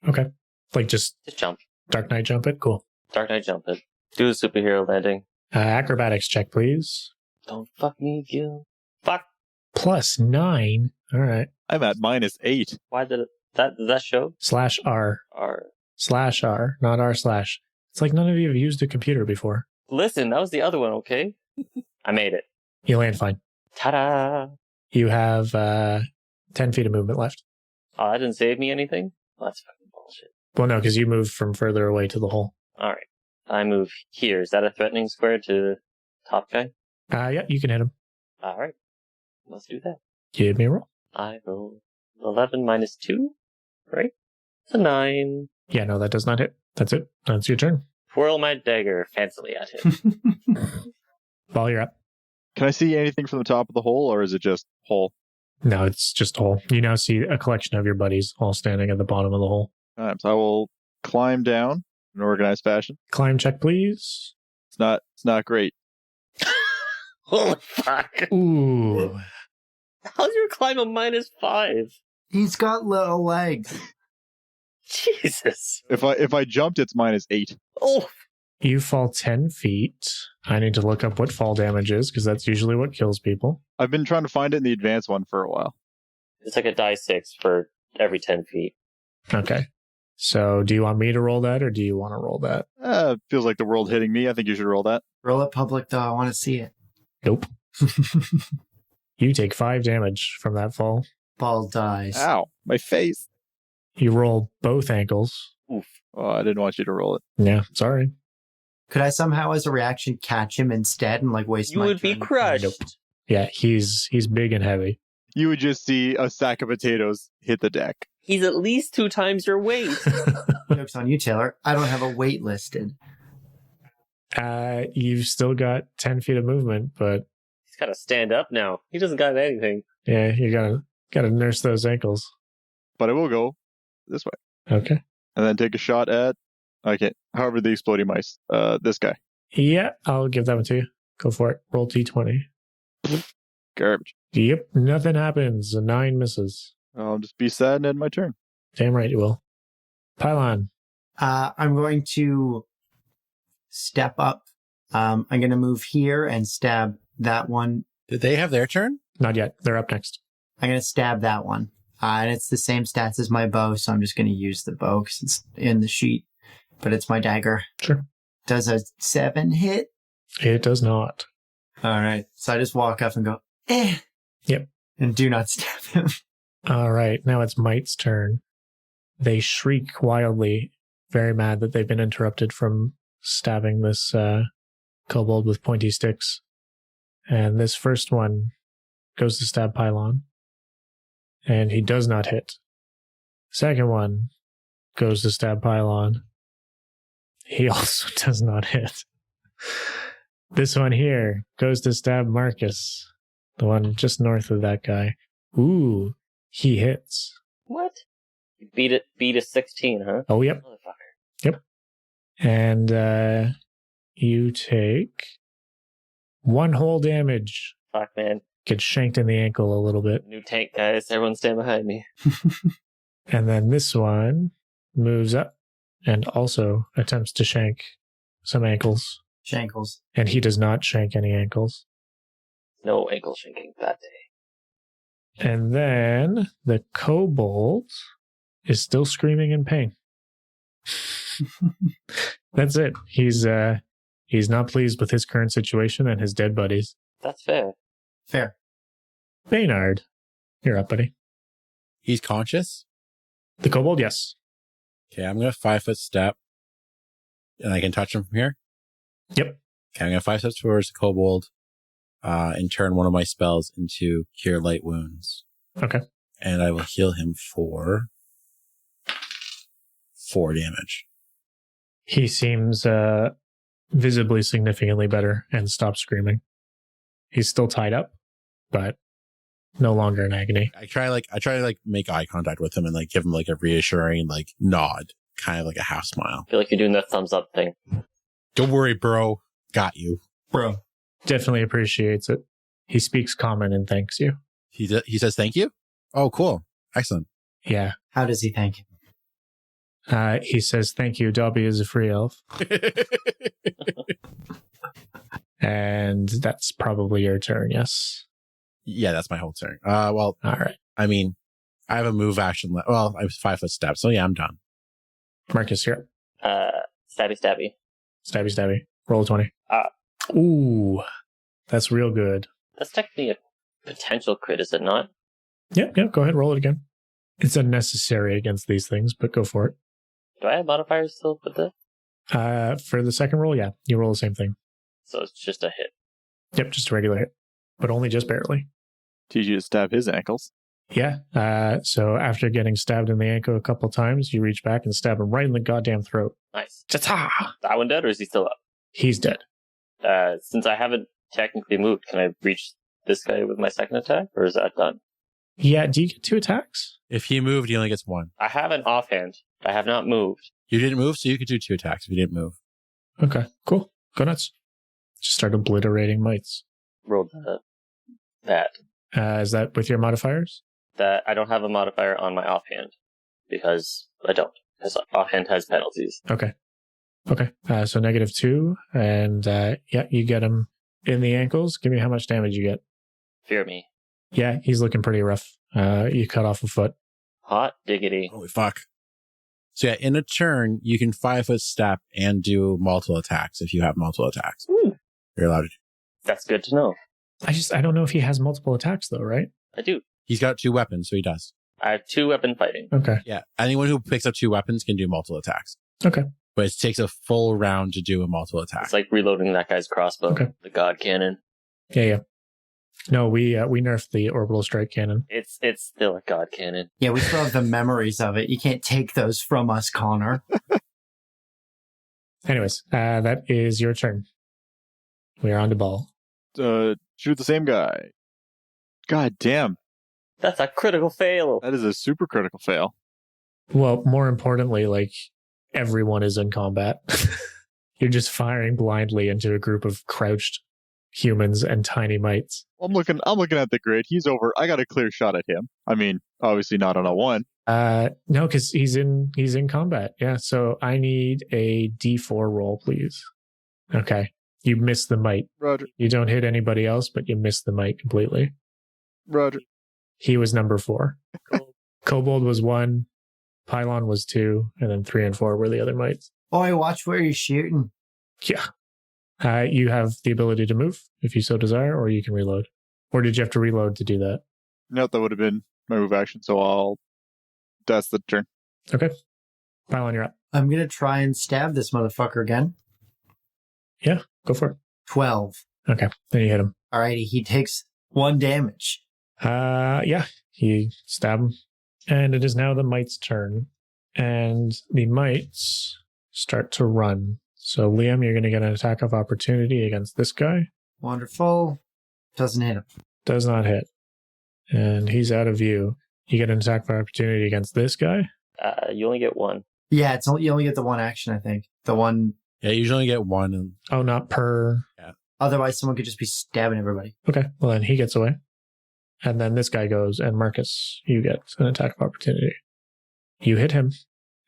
Okay. Like just jump. Dark Knight jump it? Cool. Dark Knight jump it. Do a superhero landing. Acrobatics check, please. Don't fuck me, Gil. Fuck. +9. All right. I'm at -8. Why did that show? /R. R. /R, not R/. It's like none of you have used a computer before. Listen, that was the other one, okay? I made it. You land fine. Ta-da! You have 10 feet of movement left. Oh, that didn't save me anything? Well, that's fucking bullshit. Well, no, because you moved from further away to the hole. Alright. I move here. Is that a threatening square to the top guy? Yeah, you can hit him. Alright. Let's do that. Give me a roll. I roll 11 minus 2, right? It's a 9. Yeah, no, that does not hit. That's it. That's your turn. Twirl my dagger fancily at him. Ball, you're up. Can I see anything from the top of the hole, or is it just hole? No, it's just a hole. You now see a collection of your buddies all standing at the bottom of the hole. All right, so I will climb down in organized fashion. Climb check, please. It's not great. Holy fuck. Ooh. How's your climb a -5? He's got little legs. Jesus. If I jumped, it's -8. Oh, You fall 10 feet. I need to look up what fall damage is because that's usually what kills people. I've been trying to find it in the advanced one for a while. it's like a die 6 for every 10 feet. Okay. So do you want me to roll that or do you want to roll that? Feels like the world hitting me. I think you should roll that. Roll it public, though. I want to see it. Nope. You take 5 damage from that fall. Ball dies. Ow, my face. You roll both ankles. Oof. Oh, I didn't want you to roll it. Yeah, sorry. Could I somehow, as a reaction, catch him instead and waste You my would be turn? crushed. Nope. Yeah, he's big and heavy. You would just see a sack of potatoes hit the deck. He's at least 2 times your weight. Joke's on you, Taylor. I don't have a weight listed. You've still got 10 feet of movement, but He's got to stand up now. He doesn't got anything. yeah, you gotta nurse those ankles. But I will go this way. Okay. And then take a shot at, however the exploding mice, this guy. Yeah, I'll give that one to you. Go for it. Roll T20. Garbage. Yep, nothing happens. A 9 misses. I'll just be sad and end my turn. Damn right you will. Pylon. I'm going to step up. I'm going to move here and stab that one. Did they have their turn? Not yet. They're up next. I'm going to stab that one. And it's the same stats as my bow, so I'm just going to use the bow because it's in the sheet. But it's my dagger. Sure. Does a 7 hit? It does not. All right. So I just walk up and go, eh. Yep. And do not stab him. All right. Now it's Mite's turn. They shriek wildly, very mad that they've been interrupted from stabbing this kobold with pointy sticks. And this first one goes to stab Pylon. And he does not hit. Second one goes to stab Pylon. He also does not hit. This one here goes to stab Marcus, the one just north of that guy. Ooh, he hits. What? You beat a 16, huh? Oh, yep. Motherfucker. Yep. And you take 1 whole damage. Fuck, man. Get shanked in the ankle a little bit. New tank, guys. Everyone stand behind me. And then this one moves up and also attempts to shank some ankles. Shankles. And he does not shank any ankles. No ankle shanking that day. And then the kobold is still screaming in pain. That's it. He's not pleased with his current situation and his dead buddies. That's fair. Fair. Baynard, you're up, buddy. He's conscious? The kobold, yes. Okay, I'm going to 5-foot step. And I can touch him from here? Yep. Okay, I'm going to 5 steps towards the kobold and turn one of my spells into Cure Light Wounds. Okay. And I will heal him for 4 damage. He seems visibly significantly better and stops screaming. He's still tied up, but no longer in agony. I try to make eye contact with him and give him a reassuring nod, kind of like a half smile. I feel like you're doing that thumbs up thing. Don't worry, bro. Got you. Bro. Definitely appreciates it. He speaks common and thanks you. He says thank you? Oh, cool. Excellent. Yeah. How does he thank you? He says, thank you, Dobby is a free elf. And that's probably your turn, yes? Yeah, that's my whole turn. Well, all right. I mean, I have a move action. Well, I have 5-foot step, so yeah, I'm done. Marcus, here. Stabby. Stabby, stabby. Roll a 20. Ooh, that's real good. That's technically a potential crit, is it not? Yep, go ahead, roll it again. It's unnecessary against these things, but go for it. Do I have modifiers still with this? For the second roll, yeah, you roll the same thing. So it's just a hit. Yep, just a regular hit, but only just barely. Teach you to stab his ankles. Yeah, so after getting stabbed in the ankle a couple times, you reach back and stab him right in the goddamn throat. Nice. Ta-ta! That one dead, or is he still up? He's dead. Since I haven't technically moved, can I reach this guy with my second attack, or is that done? Yeah, do you get 2 attacks? If he moved, he only gets 1. I have an offhand. I have not moved. You didn't move, so you could do 2 attacks if you didn't move. Okay, cool. Go nuts. Just start obliterating mites. Rolled that. Is that with your modifiers? That I don't have a modifier on my offhand because I don't. because offhand has penalties. Okay. So -2, and yeah, you get him in the ankles. Give me how much damage you get. Fear me. Yeah, he's looking pretty rough. You cut off a foot. Hot diggity. Holy fuck. So yeah, in a turn, you can 5-foot step and do multiple attacks if you have multiple attacks. Ooh. You're allowed to. That's good to know. I don't know if he has multiple attacks though, right? I do. He's got 2 weapons, so he does. I have 2 weapon fighting. Okay. Yeah, anyone who picks up 2 weapons can do multiple attacks. Okay. But it takes a full round to do a multiple attack. It's like reloading that guy's crossbow. Okay. The god cannon. Yeah. No, we nerfed the orbital strike cannon. It's still a god cannon. Yeah, we still have the memories of it. You can't take those from us, Connor. Anyways, that is your turn. We are on to Ball. Shoot the same guy. God damn. That's a critical fail. That is a super critical fail. Well, more importantly, like everyone is in combat. You're just firing blindly into a group of crouched humans and tiny mites. I'm looking at the grid. He's over. I got a clear shot at him. I mean, obviously not on a 1. No, because he's in combat. Yeah, so I need a D4 roll, please. Okay. You miss the mite. Roger. You don't hit anybody else, but you miss the mite completely. Roger. He was number 4. Kobold was 1. Pylon was 2. And then 3 and 4 were the other mites. Boy, watch where you're shooting. Yeah. You have the ability to move if you so desire, or you can reload. Or did you have to reload to do that? No, that would have been my move action, so that's the turn. Okay. Pylon, you're up. I'm going to try and stab this motherfucker again. Yeah, go for it. 12. Okay, then you hit him. Alrighty, he takes 1 damage. Yeah, you stab him. And it is now the mite's turn. And the mites start to run. So, Liam, you're going to get an attack of opportunity against this guy. Wonderful. Doesn't hit him. Does not hit. And he's out of view. You get an attack of opportunity against this guy. You only get 1. Yeah, you only get the 1 action, I think. The one. Yeah, you usually get 1. And Oh, not per. Yeah. Otherwise, someone could just be stabbing everybody. Okay, well then he gets away. And then this guy goes, and Marcus, you get an attack of opportunity. You hit him,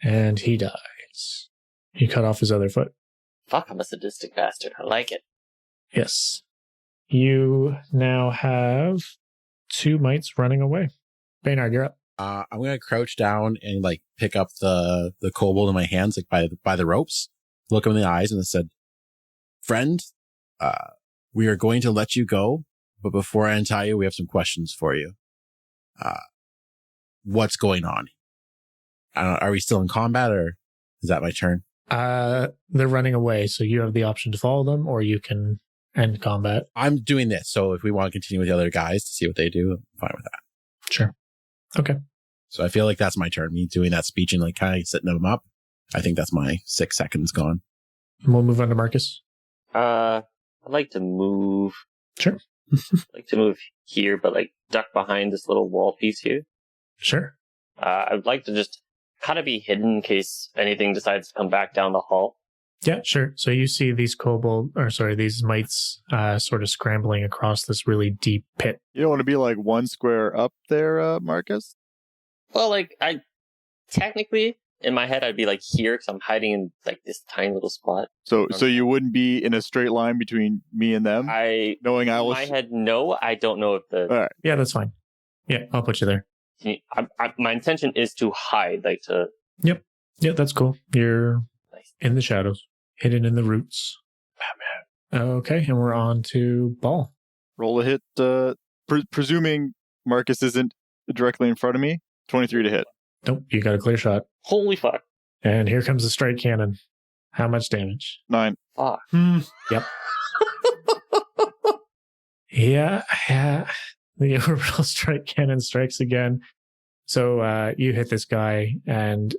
and he dies. You cut off his other foot. Fuck, I'm a sadistic bastard. I like it. Yes. You now have 2 mites running away. Baynard, you're up. I'm going to crouch down and like pick up the kobold in my hands, like by the ropes, look him in the eyes and said, "Friend, we are going to let you go. But before I untie you, we have some questions for you. What's going on? I don't know, are we still in combat or is that my turn?" They're running away, so you have the option to follow them, or you can end combat. I'm doing this. So if we want to continue with the other guys to see what they do, I'm fine with that. Sure. Okay. So I feel like that's my turn. Me doing that speech and like kind of setting them up. I think that's my 6 seconds gone. We'll move on to Marcus. I'd like to move. Sure. I'd like to move here, but like duck behind this little wall piece here. Sure. I'd like to just kind of be hidden in case anything decides to come back down the hall. Yeah, sure. So you see these these mites sort of scrambling across this really deep pit. You don't want to be like 1 square up there, Marcus? Well, like, I technically, in my head, I'd be like here because I'm hiding in like this tiny little spot. So you wouldn't be in a straight line between me and them? Knowing I in will... my head, no, I don't know if the... All right. Yeah, that's fine. Yeah, I'll put you there. My intention is to hide, like to... Yep. Yeah, that's cool. You're Nice. in the shadows, hidden in the roots. Okay, and we're on to Ball. Roll a hit, presuming Marcus isn't directly in front of me. 23 to hit. Nope, you got a clear shot. Holy fuck. And here comes the strike cannon. How much damage? 9. Fuck. Yep. Yeah. The orbital strike cannon strikes again. So you hit this guy, and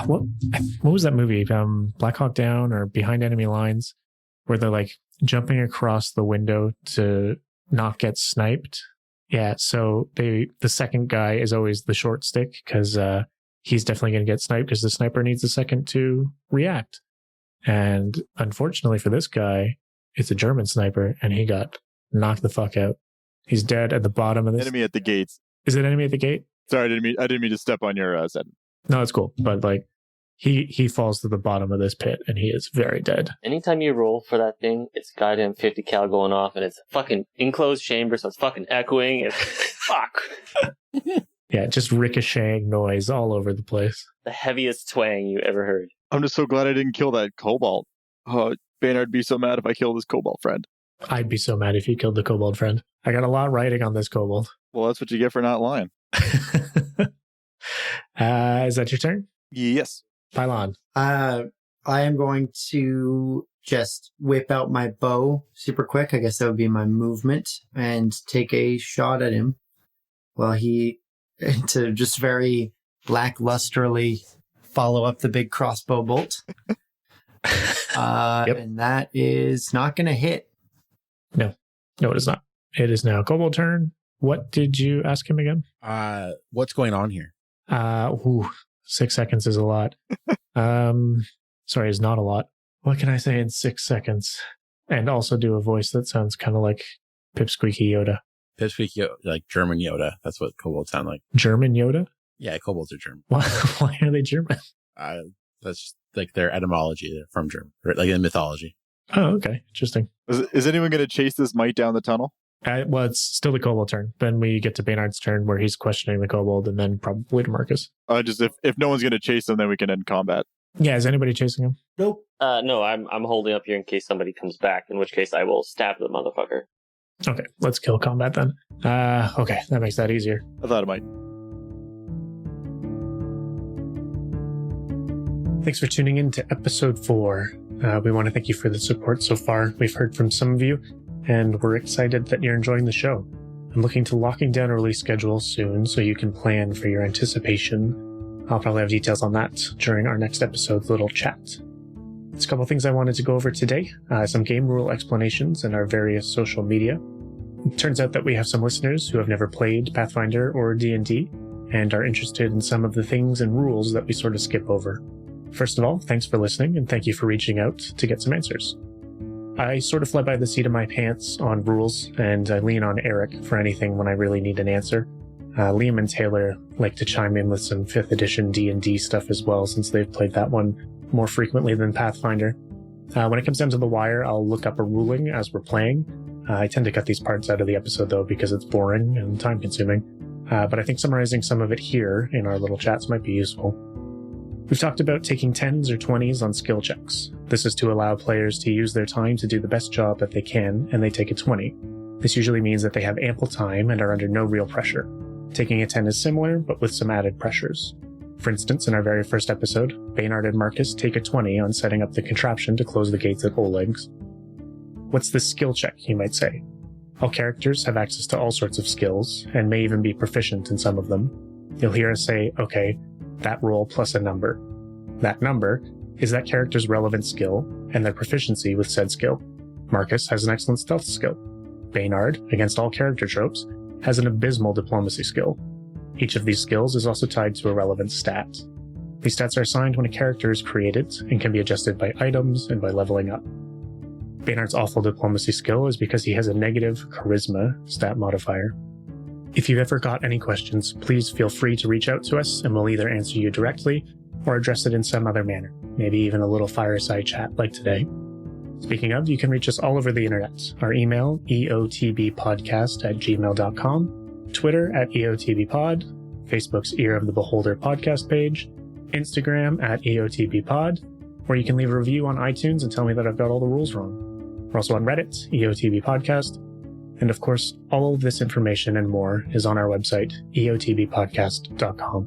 what was that movie? Black Hawk Down or Behind Enemy Lines, where they're like jumping across the window to not get sniped. Yeah, so the second guy is always the short stick because he's definitely going to get sniped because the sniper needs a second to react. And unfortunately for this guy, it's a German sniper, and he got knocked the fuck out. He's dead at the bottom of this. Enemy at the gates. Is it enemy at the gate? Sorry, I didn't mean to step on your sentence. No, it's cool. But like, He falls to the bottom of this pit and he is very dead. Anytime you roll for that thing, it's goddamn 50 cal going off, and it's a fucking enclosed chamber, so it's fucking echoing. And fuck. Yeah, just ricocheting noise all over the place. The heaviest twang you ever heard. I'm just so glad I didn't kill that kobold. Baynard'd be so mad if I killed his kobold friend. I'd be so mad if you killed the kobold friend. I got a lot riding on this kobold. Well, that's what you get for not lying. Is that your turn? Yes. Pylon. I am going to just whip out my bow super quick. I guess that would be my movement, and take a shot at him. Well, to just very lacklusterly follow up the big crossbow bolt. Yep. And that is not going to hit. No, it is not. It is now kobold turn. What did you ask him again? What's going on here? 6 seconds is a lot. Sorry, is not a lot. What can I say in 6 seconds? And also do a voice that sounds kind of like Pipsqueaky Yoda. Pipsqueak Yoda, like German Yoda. That's what kobolds sound like. German Yoda? Yeah, kobolds are German. Why are they German? That's just like their etymology. They're from German, or like in mythology. Oh, okay. Interesting. Is anyone going to chase this mite down the tunnel? Well, it's still the kobold turn. Then we get to Baynard's turn where he's questioning the kobold, and then probably to Marcus. Just if no one's going to chase them, then we can end combat. Yeah, is anybody chasing him? Nope. No, I'm holding up here in case somebody comes back, in which case I will stab the motherfucker. Okay, let's kill combat then. Okay, that makes that easier. I thought it might. Thanks for tuning in to episode 4. We want to thank you for the support so far. We've heard from some of you, and we're excited that you're enjoying the show. I'm looking to locking down a release schedule soon so you can plan for your anticipation. I'll probably have details on that during our next episode's little chat. There's a couple things I wanted to go over today, some game rule explanations and our various social media. It turns out that we have some listeners who have never played Pathfinder or D&D and are interested in some of the things and rules that we sort of skip over. First of all, thanks for listening, and thank you for reaching out to get some answers. I sort of fly by the seat of my pants on rules, and I lean on Eric for anything when I really need an answer. Liam and Taylor like to chime in with some 5th edition D&D stuff as well, since they've played that one more frequently than Pathfinder. When it comes down to the wire, I'll look up a ruling as we're playing. I tend to cut these parts out of the episode, though, because it's boring and time-consuming. But I think summarizing some of it here in our little chats might be useful. We've talked about taking 10s or 20s on skill checks. This is to allow players to use their time to do the best job that they can, and they take a 20. This usually means that they have ample time and are under no real pressure. Taking a 10 is similar, but with some added pressures. For instance, in our very first episode, Baynard and Marcus take a 20 on setting up the contraption to close the gates at Oleg's. What's this skill check, you might say? All characters have access to all sorts of skills, and may even be proficient in some of them. You'll hear us say, okay, that roll plus a number. That number is that character's relevant skill and their proficiency with said skill. Marcus has an excellent stealth skill. Baynard, against all character tropes, has an abysmal diplomacy skill. Each of these skills is also tied to a relevant stat. These stats are assigned when a character is created and can be adjusted by items and by leveling up. Baynard's awful diplomacy skill is because he has a negative charisma stat modifier. If you've ever got any questions, please feel free to reach out to us and we'll either answer you directly or address it in some other manner, maybe even a little fireside chat like today. Speaking of, you can reach us all over the internet. Our email, eotbpodcast@gmail.com, Twitter @eotbpod, Facebook's Ear of the Beholder podcast page, Instagram @eotbpod, or you can leave a review on iTunes and tell me that I've got all the rules wrong. We're also on Reddit, EOTB Podcast, and of course, all of this information and more is on our website, eotbpodcast.com.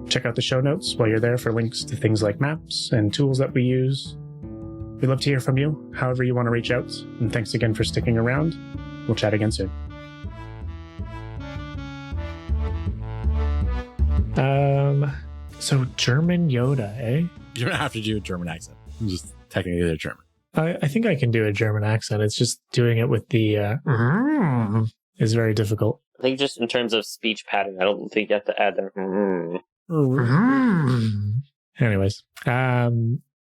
Check out the show notes while you're there for links to things like maps and tools that we use. We'd love to hear from you, however you want to reach out, and thanks again for sticking around. We'll chat again soon. So German Yoda, eh? You don't have to do a German accent. I'm just technically they're German. I think I can do a German accent. It's just doing it with the is very difficult. I think just in terms of speech pattern, I don't think you have to add the Anyways,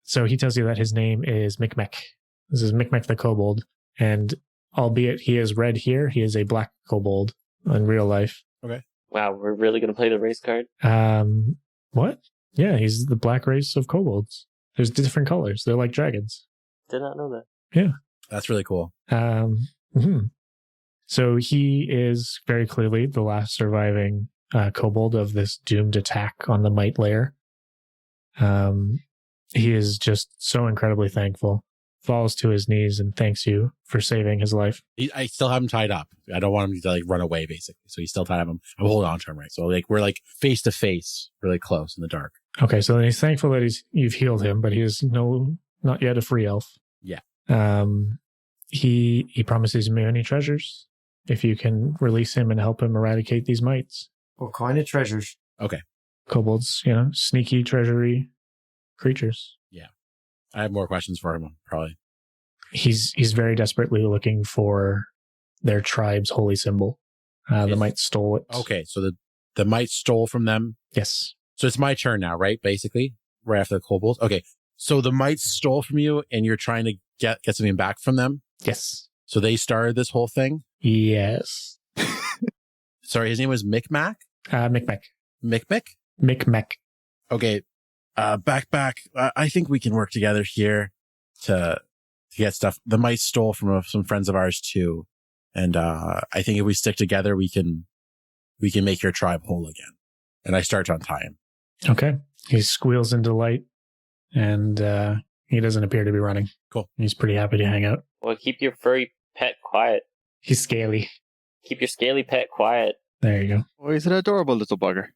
so he tells you that his name is Mikmek. This is Mikmek the Kobold, and albeit he is red here, he is a black kobold in real life. Okay. Wow, we're really going to play the race card? What? Yeah, he's the black race of kobolds. There's different colors. They're like dragons. Did not know that. Yeah. That's really cool. Mhm. So he is very clearly the last surviving kobold of this doomed attack on the Mite lair. He is just so incredibly thankful, falls to his knees and thanks you for saving his life. I still have him tied up. I don't want him to like run away, basically. So he's still tied up. I'm holding on to him, right? So like we're like face to face, really close in the dark. Okay, so then he's thankful that you've healed him, but he is not yet a free elf. Yeah. He promises you many treasures if you can release him and help him eradicate these mites. What kind of treasures? Okay. Kobolds, sneaky treasury creatures. Yeah. I have more questions for him, probably. He's very desperately looking for their tribe's holy symbol. The Mite stole it. Okay, so the Mite stole from them? Yes. So it's my turn now, right? Basically, right after the kobolds. Okay, so the Mite stole from you, and you're trying to get something back from them? Yes. So they started this whole thing? Yes. Sorry, his name was Mikmek? Mikmek. Mikmek? Mikmek. Okay, back. I think we can work together here to get stuff. The Mite stole from some friends of ours too, and I think if we stick together, we can make your tribe whole again. And I start to untie him. Okay. He squeals in delight, and he doesn't appear to be running. Cool. He's pretty happy to hang out. Well, keep your furry pet quiet. He's scaly. Keep your scaly pet quiet. There you go. Oh, he's an adorable little bugger.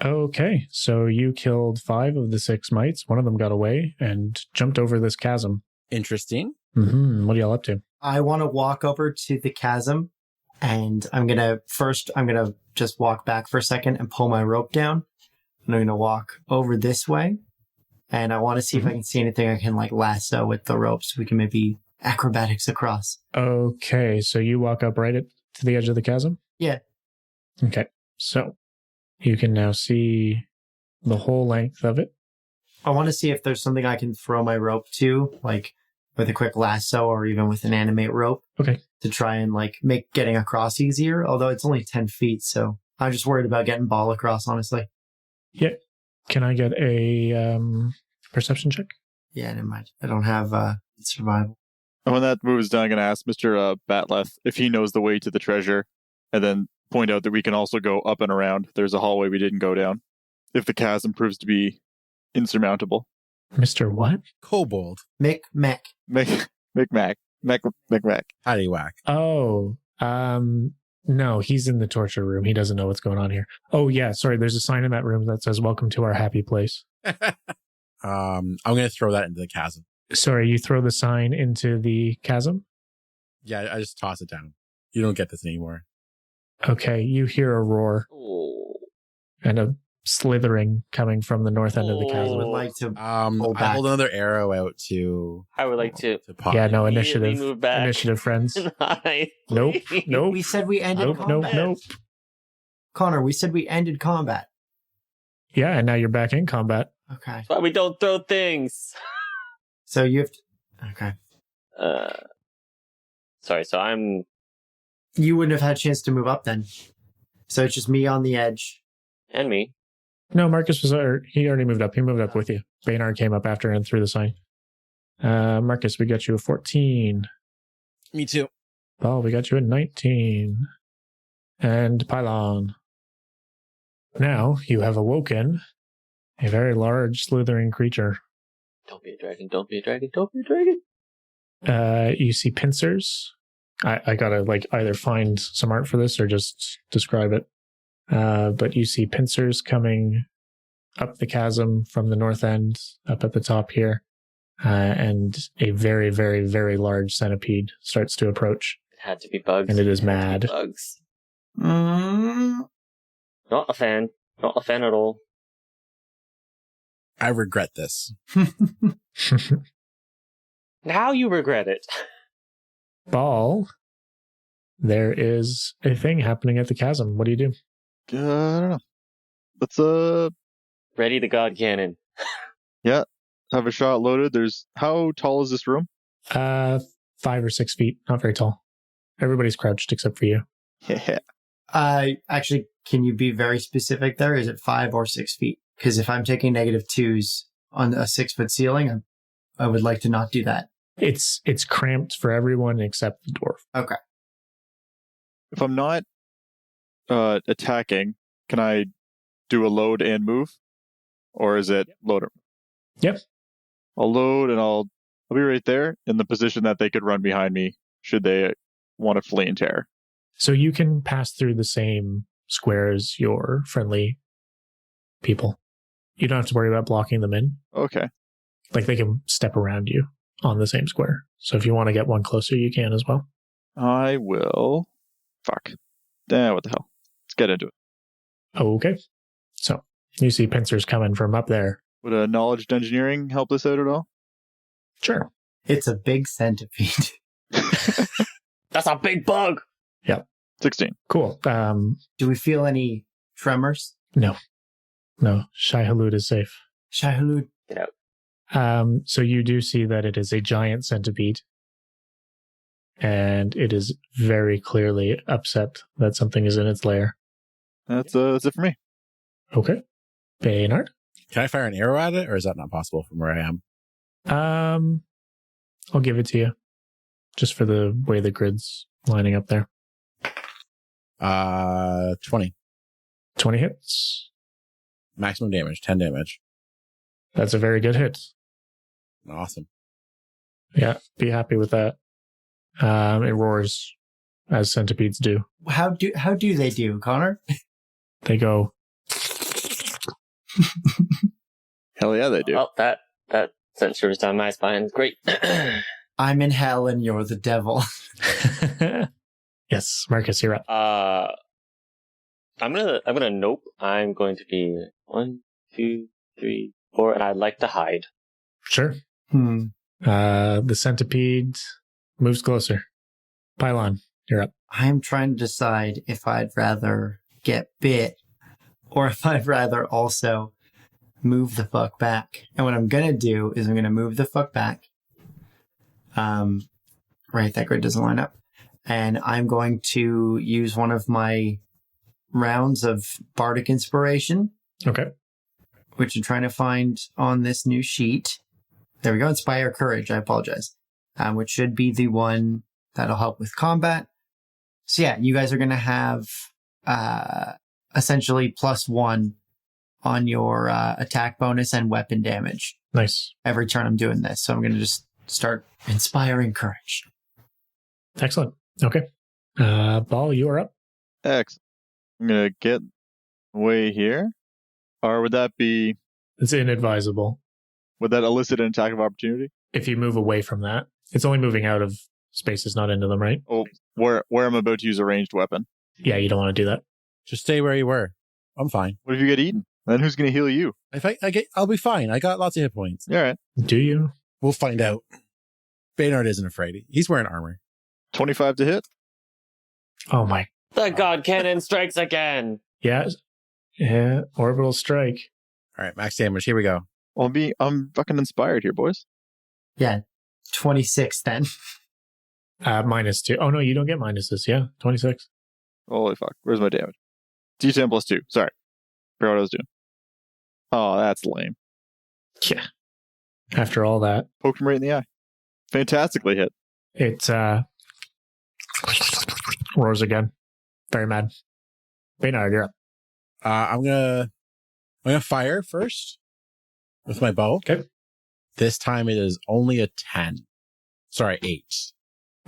Okay, so you killed 5 of the 6 mites. One of them got away and jumped over this chasm. Interesting. Mm-hmm. What are y'all up to? I want to walk over to the chasm, and I'm going to just walk back for a second and pull my rope down. And I'm going to walk over this way, and I want to see if I can see anything I can like lasso with the rope so we can maybe acrobatics across. Okay, so you walk up right to the edge of the chasm? Yeah. Okay, so you can now see the whole length of it. I want to see if there's something I can throw my rope to, like with a quick lasso or even with an animate rope. Okay. To try and like make getting across easier, although it's only 10 feet, so I'm just worried about getting ball across, honestly. Yeah. Can I get a perception check? Yeah, never mind. I don't have survival. And when that move is done, I'm going to ask Mr. Batleth if he knows the way to the treasure, and then point out that we can also go up and around. There's a hallway we didn't go down if the chasm proves to be insurmountable. Mr. what? Kobold. Mikmek. Mikmek. Paddywhack. Oh, no, he's in the torture room. He doesn't know what's going on here. Oh, yeah, sorry. There's a sign in that room that says, "Welcome to our happy place." I'm going to throw that into the chasm. Sorry, you throw the sign into the chasm? Yeah, I just toss it down. You don't get this anymore. Okay, you hear a roar Oh. and a slithering coming from the north end of the I chasm. would like to I back. hold another arrow out to I would like to pop. Yeah, no, immediately initiative. move back. Initiative, friends. Nice. Nope, nope, We said we ended combat. nope. Connor, we said we ended combat. Yeah, and now you're back in combat. Okay. That's why we don't throw things. So you have to... Okay. Sorry, so I'm... You wouldn't have had a chance to move up then. So it's just me on the edge. And me. No, Marcus he already moved up. He moved up with you. Baynard came up after and threw the sign. Marcus, we got you a 14. Me too. Paul, we got you a 19. And Pylon. Now you have awoken a very large slithering creature. Don't be a dragon, don't be a dragon, don't be a dragon. You see pincers. I gotta either find some art for this or just describe it. But you see pincers coming up the chasm from the north end, up at the top here. And a very, very, very large centipede starts to approach. It had to be bugs. And it is had to be mad. Bugs. Mm. Not a fan. Not a fan at all. I regret this. Now you regret it. Ball, there is a thing happening at the chasm. What do you do? I don't know. Let's Ready the god cannon. have a shot loaded. How tall is this room? 5 or 6 feet. Not very tall. Everybody's crouched except for you. Yeah. Actually, can you be very specific there? Is it 5 or 6 feet? Because if I'm taking -2s on a 6-foot ceiling, I would like to not do that. It's cramped for everyone except the dwarf. Okay. If I'm not attacking, can I do a load and move? Or is it load? Yep. I'll load and I'll be right there in the position that they could run behind me should they want to flee in terror. So you can pass through the same square as your friendly people. You don't have to worry about blocking them in. Okay. Like they can step around you on the same square. So if you want to get one closer, you can as well. I will. Fuck. What the hell? Let's get into it. Okay. So you see pincers coming from up there. Would a knowledge engineering help this out at all? Sure. It's a big centipede. That's a big bug. Yep. 16. Cool. Do we feel any tremors? No. Shai Hulud is safe. Shai Hulud. Get out. So you do see that it is a giant centipede. And it is very clearly upset that something is in its lair. That's it for me. Okay. Baynard? Can I fire an arrow at it, or is that not possible from where I am? I'll give it to you. Just for the way the grid's lining up there. 20. 20 hits. Maximum damage, 10 damage. That's a very good hit. Awesome. Yeah, be happy with that. It roars as centipedes do. How do they do, Connor? They go. Hell yeah, they do. Well, that sent shivers down my spine. Great. I'm in hell and you're the devil. Yes, Marcus, you're up. I'm gonna nope. I'm going to be 1, 2, 3, 4, and I'd like to hide. Sure. The Centipede moves closer. Pylon, you're up. I'm trying to decide if I'd rather get bit or if I'd rather also move the fuck back. And what I'm going to do is I'm going to move the fuck back. Right, that grid doesn't line up. And I'm going to use one of my rounds of Bardic Inspiration. Okay. Which I'm trying to find on this new sheet. There we go. Inspire Courage. I apologize. Which should be the one that'll help with combat. So yeah, you guys are going to have essentially +1 on your attack bonus and weapon damage. Nice. Every turn I'm doing this. So I'm going to just start inspiring courage. Excellent. Okay. Ball, you are up. Excellent. I'm going to get away here. Or would that be... It's inadvisable. Would that elicit an attack of opportunity? If you move away from that. It's only moving out of spaces, not into them, right? Oh, where I'm about to use a ranged weapon. Yeah, you don't want to do that. Just stay where you were. I'm fine. What if you get eaten? Then who's going to heal you? If I'll be fine. I got lots of hit points. All right. Do you? We'll find out. Baynard isn't afraid. He's wearing armor. 25 to hit. Oh my. The God Cannon strikes again. Yeah. Yeah. Orbital strike. All right, max damage. Here we go. I'm fucking inspired here, boys. Yeah. 26 then. -2. Oh no, you don't get minuses. Yeah. 26. Holy fuck. Where's my damage? D10 +2. Sorry. Forgot what I was doing. Oh, that's lame. Yeah. After all that. Poked him right in the eye. Fantastically hit. It roars again. Very mad. Baynard, you're up. I'm gonna fire first with my bow. Okay. This time it is only a 10. Sorry, 8.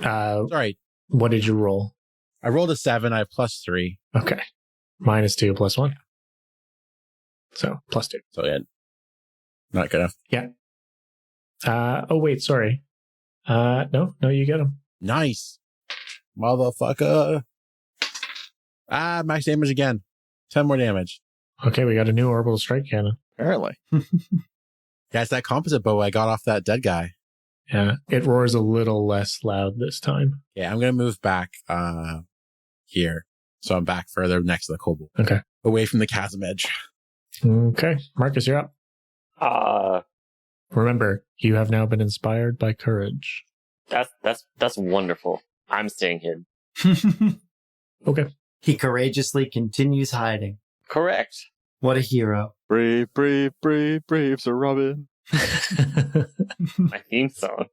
Sorry. What did you roll? I rolled a 7. I have +3. Okay. -2 +1. So +2. So yeah, not good enough. Yeah. Oh wait, sorry. No, you get him. Nice, motherfucker. Max damage again. 10 more damage. Okay, we got a new orbital strike cannon. Apparently. Yeah, it's that composite bow I got off that dead guy. Yeah, it roars a little less loud this time. Yeah, I'm gonna move back here, so I'm back further next to the kobold. Okay. Away from the chasm edge. Okay, Marcus, you're up. Remember, you have now been inspired by courage. That's wonderful. I'm staying hid. Okay. He courageously continues hiding. Correct. What a hero. Brave, brave, brave, brave Sir Robin. My theme song.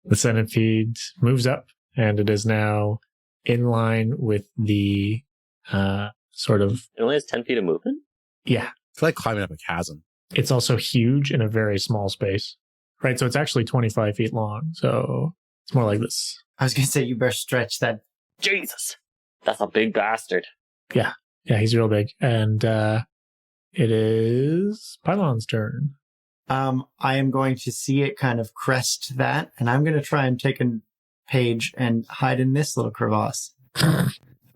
The centipede moves up, and it is now in line with the sort of... It only has 10 feet of movement? Yeah. It's like climbing up a chasm. It's also huge in a very small space. Right? So it's actually 25 feet long. So it's more like this. I was going to say, you better stretch that. Jesus. That's a big bastard. Yeah. Yeah, he's real big. And it is Pylon's turn. I am going to see it kind of crest that, and I'm going to try and take a page and hide in this little crevasse.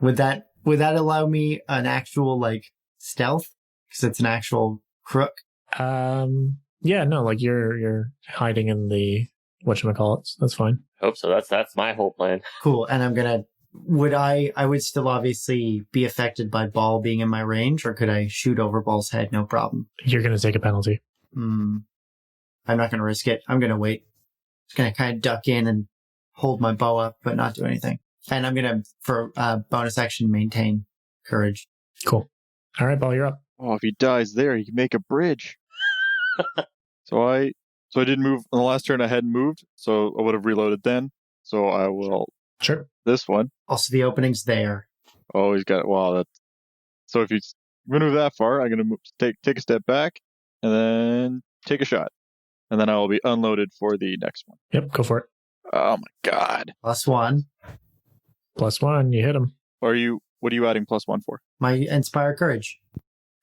Would that allow me an actual, like, stealth? Because it's an actual crook? Yeah, no, like you're hiding in the whatchamacallit. That's fine. Hope so. That's my whole plan. Cool. And I'm going to... I would still obviously be affected by Ball being in my range, or could I shoot over Ball's head? No problem. You're going to take a penalty. I'm not going to risk it. I'm going to wait. Just going to kind of duck in and hold my bow up, but not do anything. And I'm going to, for bonus action, maintain courage. Cool. All right, Ball, you're up. Oh, if he dies there, he can make a bridge. So I didn't move on the last turn. I hadn't moved, so I would have reloaded then. So I will. Sure. This one. Also, the opening's there. Oh, he's got. Wow, that's. So if he's going to move that far, I'm going to take a step back and then take a shot, and then I will be unloaded for the next one. Yep, go for it. Oh my god! +1. +1, you hit him. What are you adding +1 for? My inspire courage.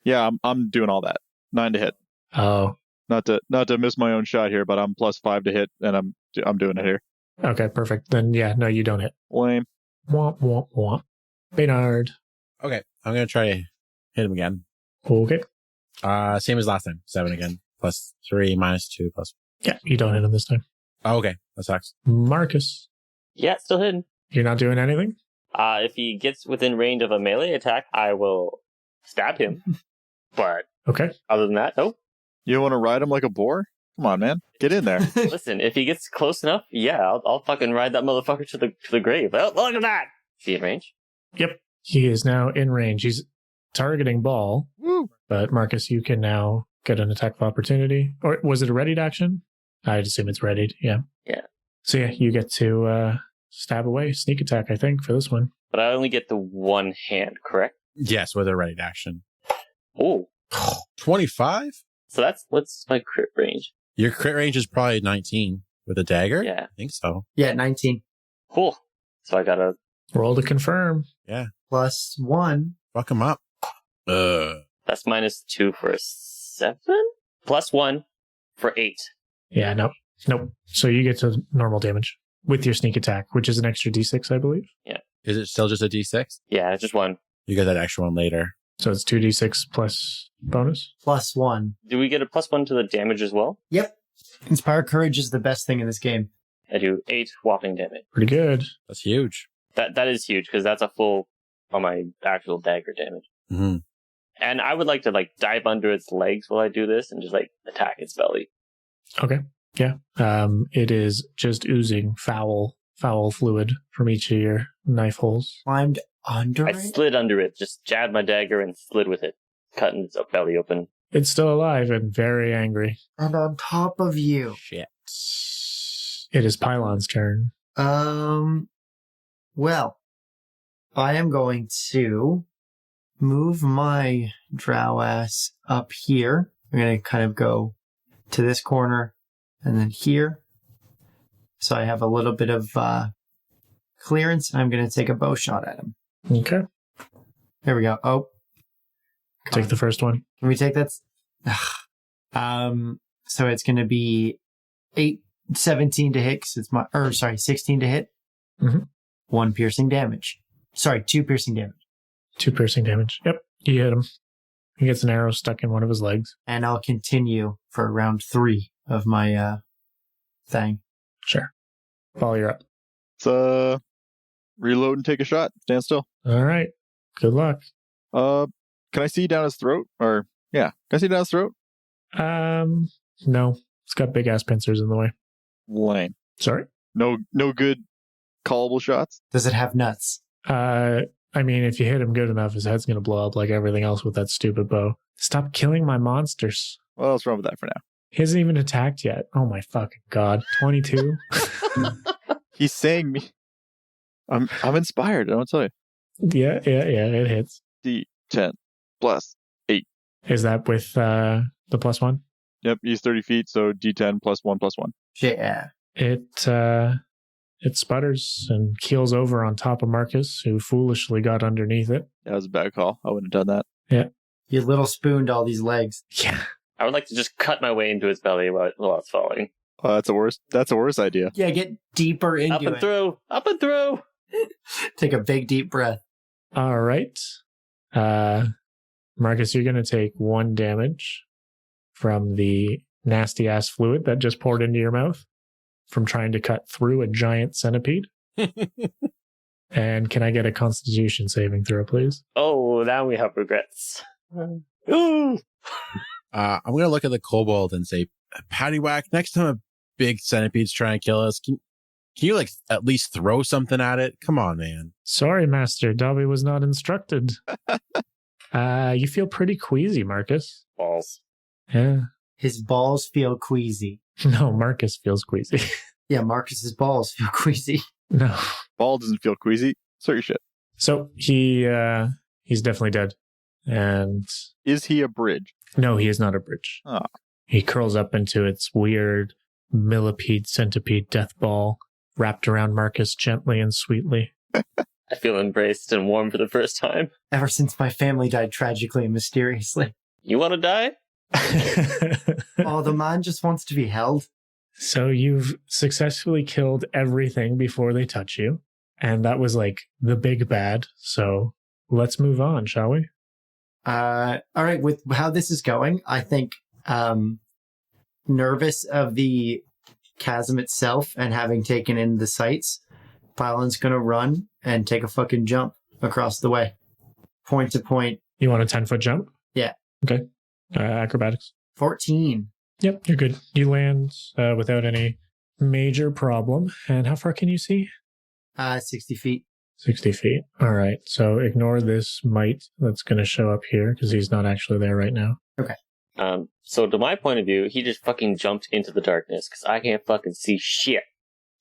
Yeah, I'm doing all that. 9 to hit. Oh, Not to miss my own shot here, but I'm +5 to hit, and I'm doing it here. okay, perfect. Then yeah, no, you don't hit. Lame. Womp womp womp. Baynard. Okay, I'm gonna try to hit him again. Okay. Same as last time. 7 again. +3, -2, +. Yeah, you don't hit him this time. Oh, okay, that sucks. Marcus, Yeah, still hidden. you're not doing anything? If he gets within range of a melee attack, I will stab him. But Okay. other than that, nope. You want to ride him like a boar? Come on, man, get in there. Listen, if he gets close enough, yeah, I'll fucking ride that motherfucker to the grave. Oh, look at that! Is he in range? Yep. He is now in range. He's targeting Ball. Woo. But Marcus, you can now get an attack of opportunity. Or was it a readied action? I'd assume it's readied. Yeah. Yeah. So yeah, you get to stab away, sneak attack, I think, for this one. But I only get the one hand, correct? Yes, with a ready action. Oh, 25? so what's my crit range? Your crit range is probably 19 with a dagger? Yeah. I think so. Yeah, 19. Cool. So I gotta... Roll to confirm. Yeah. +1. Fuck him up. That's -2 for a 7? +1 for 8. Yeah, nope. So you get to normal damage with your sneak attack, which is an extra d6, I believe. Is it still just a d6? Yeah, just 1. You get that extra one later. So it's 2d6 plus bonus. +1. Do we get a +1 to the damage as well? Yep. Inspire courage is the best thing in this game. I do 8 whopping damage. Pretty good. That's huge. That is huge, because that's a full on my actual dagger damage. Mm-hmm. And I would like to dive under its legs while I do this and just attack its belly. Okay. Yeah. It is just oozing foul fluid from each of your knife holes. Climbed under I it? slid under it, just jabbed my dagger and slid with it, cutting its belly open. It's still alive and very angry. And on top of you. Shit. It is Pylon's turn. Well, I am going to move my drow ass up here. I'm going to kind of go to this corner and then here. So I have a little bit of clearance, and I'm going to take a bow shot at him. Okay. There we go. Oh. Take the first one. Can we take that? So it's going to be 17 to hit, 'cause it's 16 to hit. Mm-hmm. 1 piercing damage. Sorry, 2 piercing damage. 2 piercing damage. Yep. You hit him. He gets an arrow stuck in one of his legs. And I'll continue for round 3 of my thing. Sure. Ball, you're up. Let's reload and take a shot. Stand still. All right. Good luck. Can I see down his throat? Or yeah, can I see down his throat? No. It's got big ass pincers in the way. Lame. Sorry. No good callable shots. Does it have nuts? I mean, if you hit him good enough, his head's going to blow up like everything else with that stupid bow. Stop killing my monsters. Well, let's run with that for now. He hasn't even attacked yet. Oh my fucking God. 22? He's saying me. I'm inspired, I don't tell you. Yeah, it hits. D10 plus 8. Is that with the +1? Yep, he's 30 feet, so D10 +1 +1. Yeah. It sputters and keels over on top of Marcus, who foolishly got underneath it. That was a bad call. I wouldn't have done that. Yeah. You little spooned all these legs. Yeah. I would like to just cut my way into his belly while it's falling. That's a worse idea. Yeah, get deeper into Up and it. through. Up and through. Take a big deep breath. All right. Marcus, you're going to take 1 damage from the nasty ass fluid that just poured into your mouth from trying to cut through a giant centipede. And can I get a constitution saving throw, please? Oh, now we have regrets. Ooh. I'm going to look at the kobold and say, Paddywhack, next time a big centipede's trying to kill us, can you like at least throw something at it? Come on, man. Sorry, Master. Dobby was not instructed. You feel pretty queasy, Marcus. Balls. Yeah. His balls feel queasy. No, Marcus feels queasy. Yeah, Marcus's balls feel queasy. No. Ball doesn't feel queasy. Sort your shit. So he's definitely dead. And Is he a bridge? no, he is not a bridge. Oh. He curls up into its weird millipede centipede death ball, wrapped around Marcus gently and sweetly. I feel embraced and warm for the first time. Ever since my family died tragically and mysteriously. You want to die? Oh, the man just wants to be held. So you've successfully killed everything before they touch you. And that was like the big bad. So let's move on, shall we? All right, with how this is going, I think nervous of the chasm itself and having taken in the sights, Pylon's gonna run and take a fucking jump across the way. Point to point. You want a 10-foot jump? Yeah. Okay. Acrobatics. 14. Yep, you're good. You land without any major problem. And how far can you see? 60 feet. 60 feet. All right. So ignore this Mite that's going to show up here because he's not actually there right now. Okay. So to my point of view, he just fucking jumped into the darkness because I can't fucking see shit.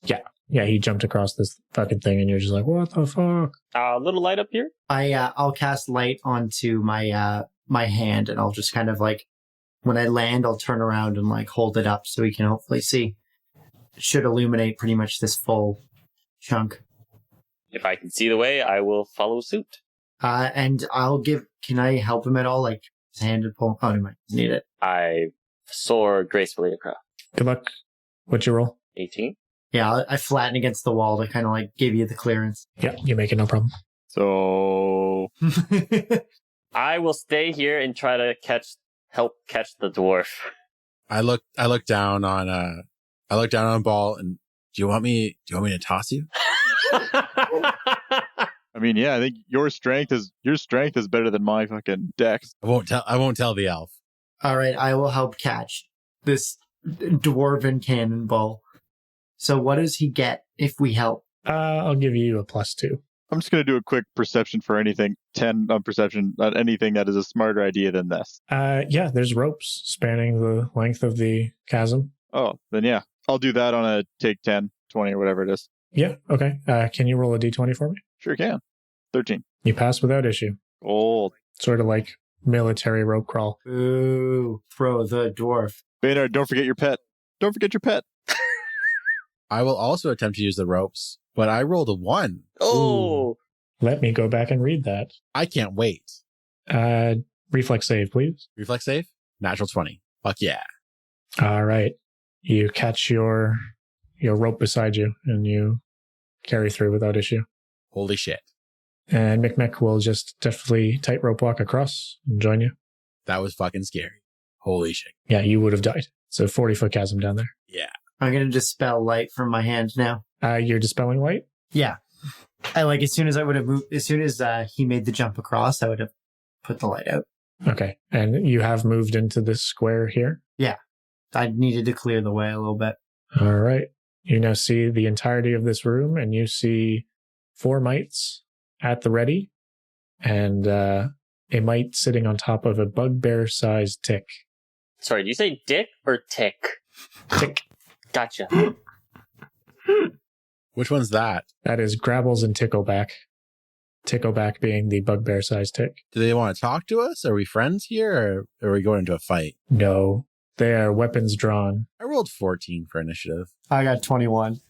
Yeah, he jumped across this fucking thing and you're just like, what the fuck? Little light up here? I'll cast light onto my my hand and I'll just kind of like, when I land, I'll turn around and like hold it up so we can hopefully see. It should illuminate pretty much this full chunk. If I can see the way, I will follow suit. And can I help him at all? Like, his hand to pull? Oh, never mind. Need it. I soar gracefully across. Good luck. What's your roll? 18. Yeah, I flatten against the wall to kind of like give you the clearance. Yeah, you make it, no problem. So I will stay here and try to help catch the dwarf. I look down on Ball and do you want me to toss you? I mean, yeah, I think your strength is better than my fucking dex. I won't tell the elf. All right, I will help catch this dwarven cannonball. So what does he get if we help? I'll give you a +2. I'm just going to do a quick perception for anything. 10 on perception on anything that is a smarter idea than this. Yeah, there's ropes spanning the length of the chasm. Oh, then yeah. I'll do that on a take 10, 20, or whatever it is. Yeah, okay. Can you roll a d20 for me? Sure can. 13. You pass without issue. Gold. Sort of like military rope crawl. Ooh, throw the dwarf. Baynard, don't forget your pet. Don't forget your pet. I will also attempt to use the ropes, but I rolled a 1. Oh! Let me go back and read that. I can't wait. Reflex save, please. Reflex save? Natural 20. Fuck yeah. All right. You catch your rope beside you and you carry through without issue. Holy shit. And Mikmek will just deftly tightrope walk across and join you. That was fucking scary. Holy shit. Yeah, you would have died. So 40-foot chasm down there. Yeah. I'm going to dispel light from my hand now. You're dispelling light? Yeah. As soon as I would have moved, as soon as he made the jump across, I would have put the light out. Okay. And you have moved into this square here? Yeah. I needed to clear the way a little bit. All right. You now see the entirety of this room and you see 4 mites at the ready and a mite sitting on top of a bugbear-sized tick. Sorry, did you say dick or tick? Tick. Gotcha. Which one's that? That is Grabbles and Tickleback. Tickleback being the bugbear-sized tick. Do they want to talk to us? Are we friends here, or are we going into a fight? No, they are weapons drawn. I rolled 14 for initiative. I got 21.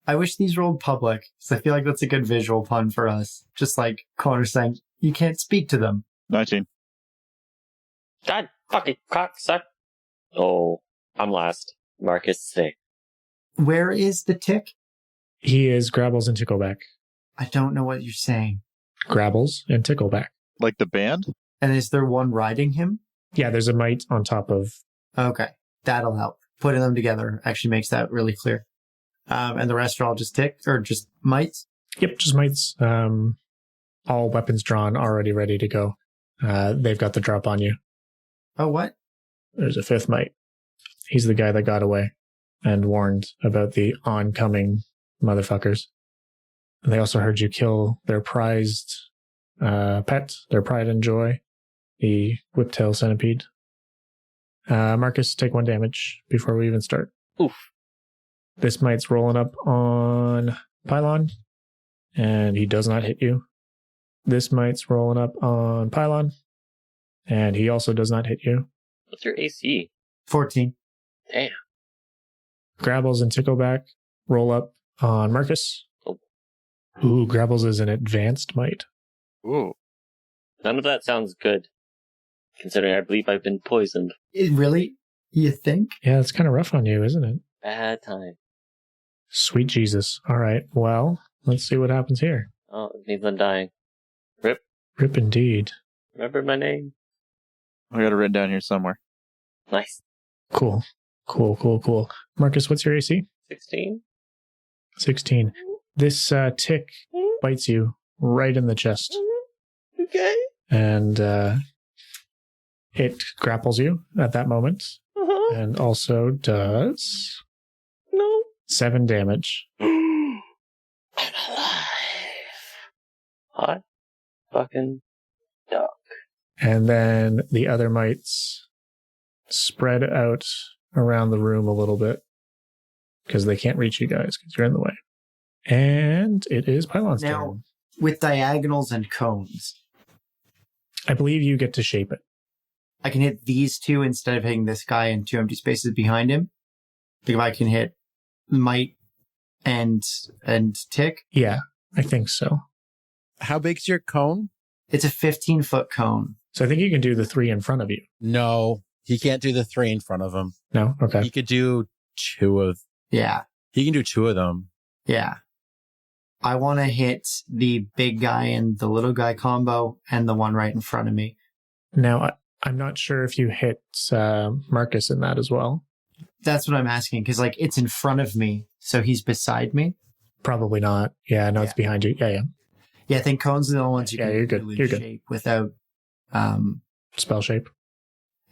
I wish these rolled public, because I feel like that's a good visual pun for us. Just like Connor saying, you can't speak to them. 19. God fucking cocksuck. Oh, I'm last. Marcus 6. Where is the tick? He is Grabbles and Tickleback. I don't know what you're saying. Grabbles and Tickleback. Like the band? And is there one riding him? Yeah, there's a mite on top of... Okay, that'll help. Putting them together actually makes that really clear. And the rest are all just tick, or just mites? Yep, just mites. All weapons drawn, already ready to go. They've got the drop on you. Oh, what? There's a fifth mite. He's the guy that got away and warned about the oncoming motherfuckers. And they also heard you kill their prized pet, their pride and joy, the whiptail centipede. Marcus, take 1 damage before we even start. Oof. This mite's rolling up on Pylon, and he does not hit you. This mite's rolling up on Pylon, and he also does not hit you. What's your AC? 14. Damn. Grabbles and Tickleback roll up on Marcus. Oh. Ooh, Grabbles is an advanced mite. Ooh. None of that sounds good, considering I believe I've been poisoned. Really? You think? Yeah, it's kind of rough on you, isn't it? Bad time. Sweet Jesus. All right, well, let's see what happens here. Oh, it means I'm dying. Rip. Rip indeed. Remember my name? I got it written down here somewhere. Nice. Cool. Marcus, what's your AC? 16? 16. This tick bites you right in the chest. Okay. And it grapples you at that moment. Uh-huh. And also does No. 7 damage. I'm alive. Hot fucking dog. And then the other mites spread out around the room a little bit because they can't reach you guys because you're in the way. And it is Pylon's Now, turn. with diagonals and cones, I believe you get to shape it. I can hit these two instead of hitting this guy and 2 empty spaces behind him. I think if I can hit Mite and Tick. Yeah, I think so. How big's your cone? It's a 15-foot cone. So I think you can do the 3 in front of you. No, he can't do the 3 in front of him. No? Okay. He could do 2 of... Yeah. He can do 2 of them. Yeah. I want to hit the big guy and the little guy combo and the one right in front of me. Now, I'm not sure if you hit Marcus in that as well. That's what I'm asking, because like it's in front of me, so he's beside me. Probably not. Yeah, no, it's behind you. Yeah. Yeah, I think cones are the only ones you can you're good. do with You're good. shape without Spell shape.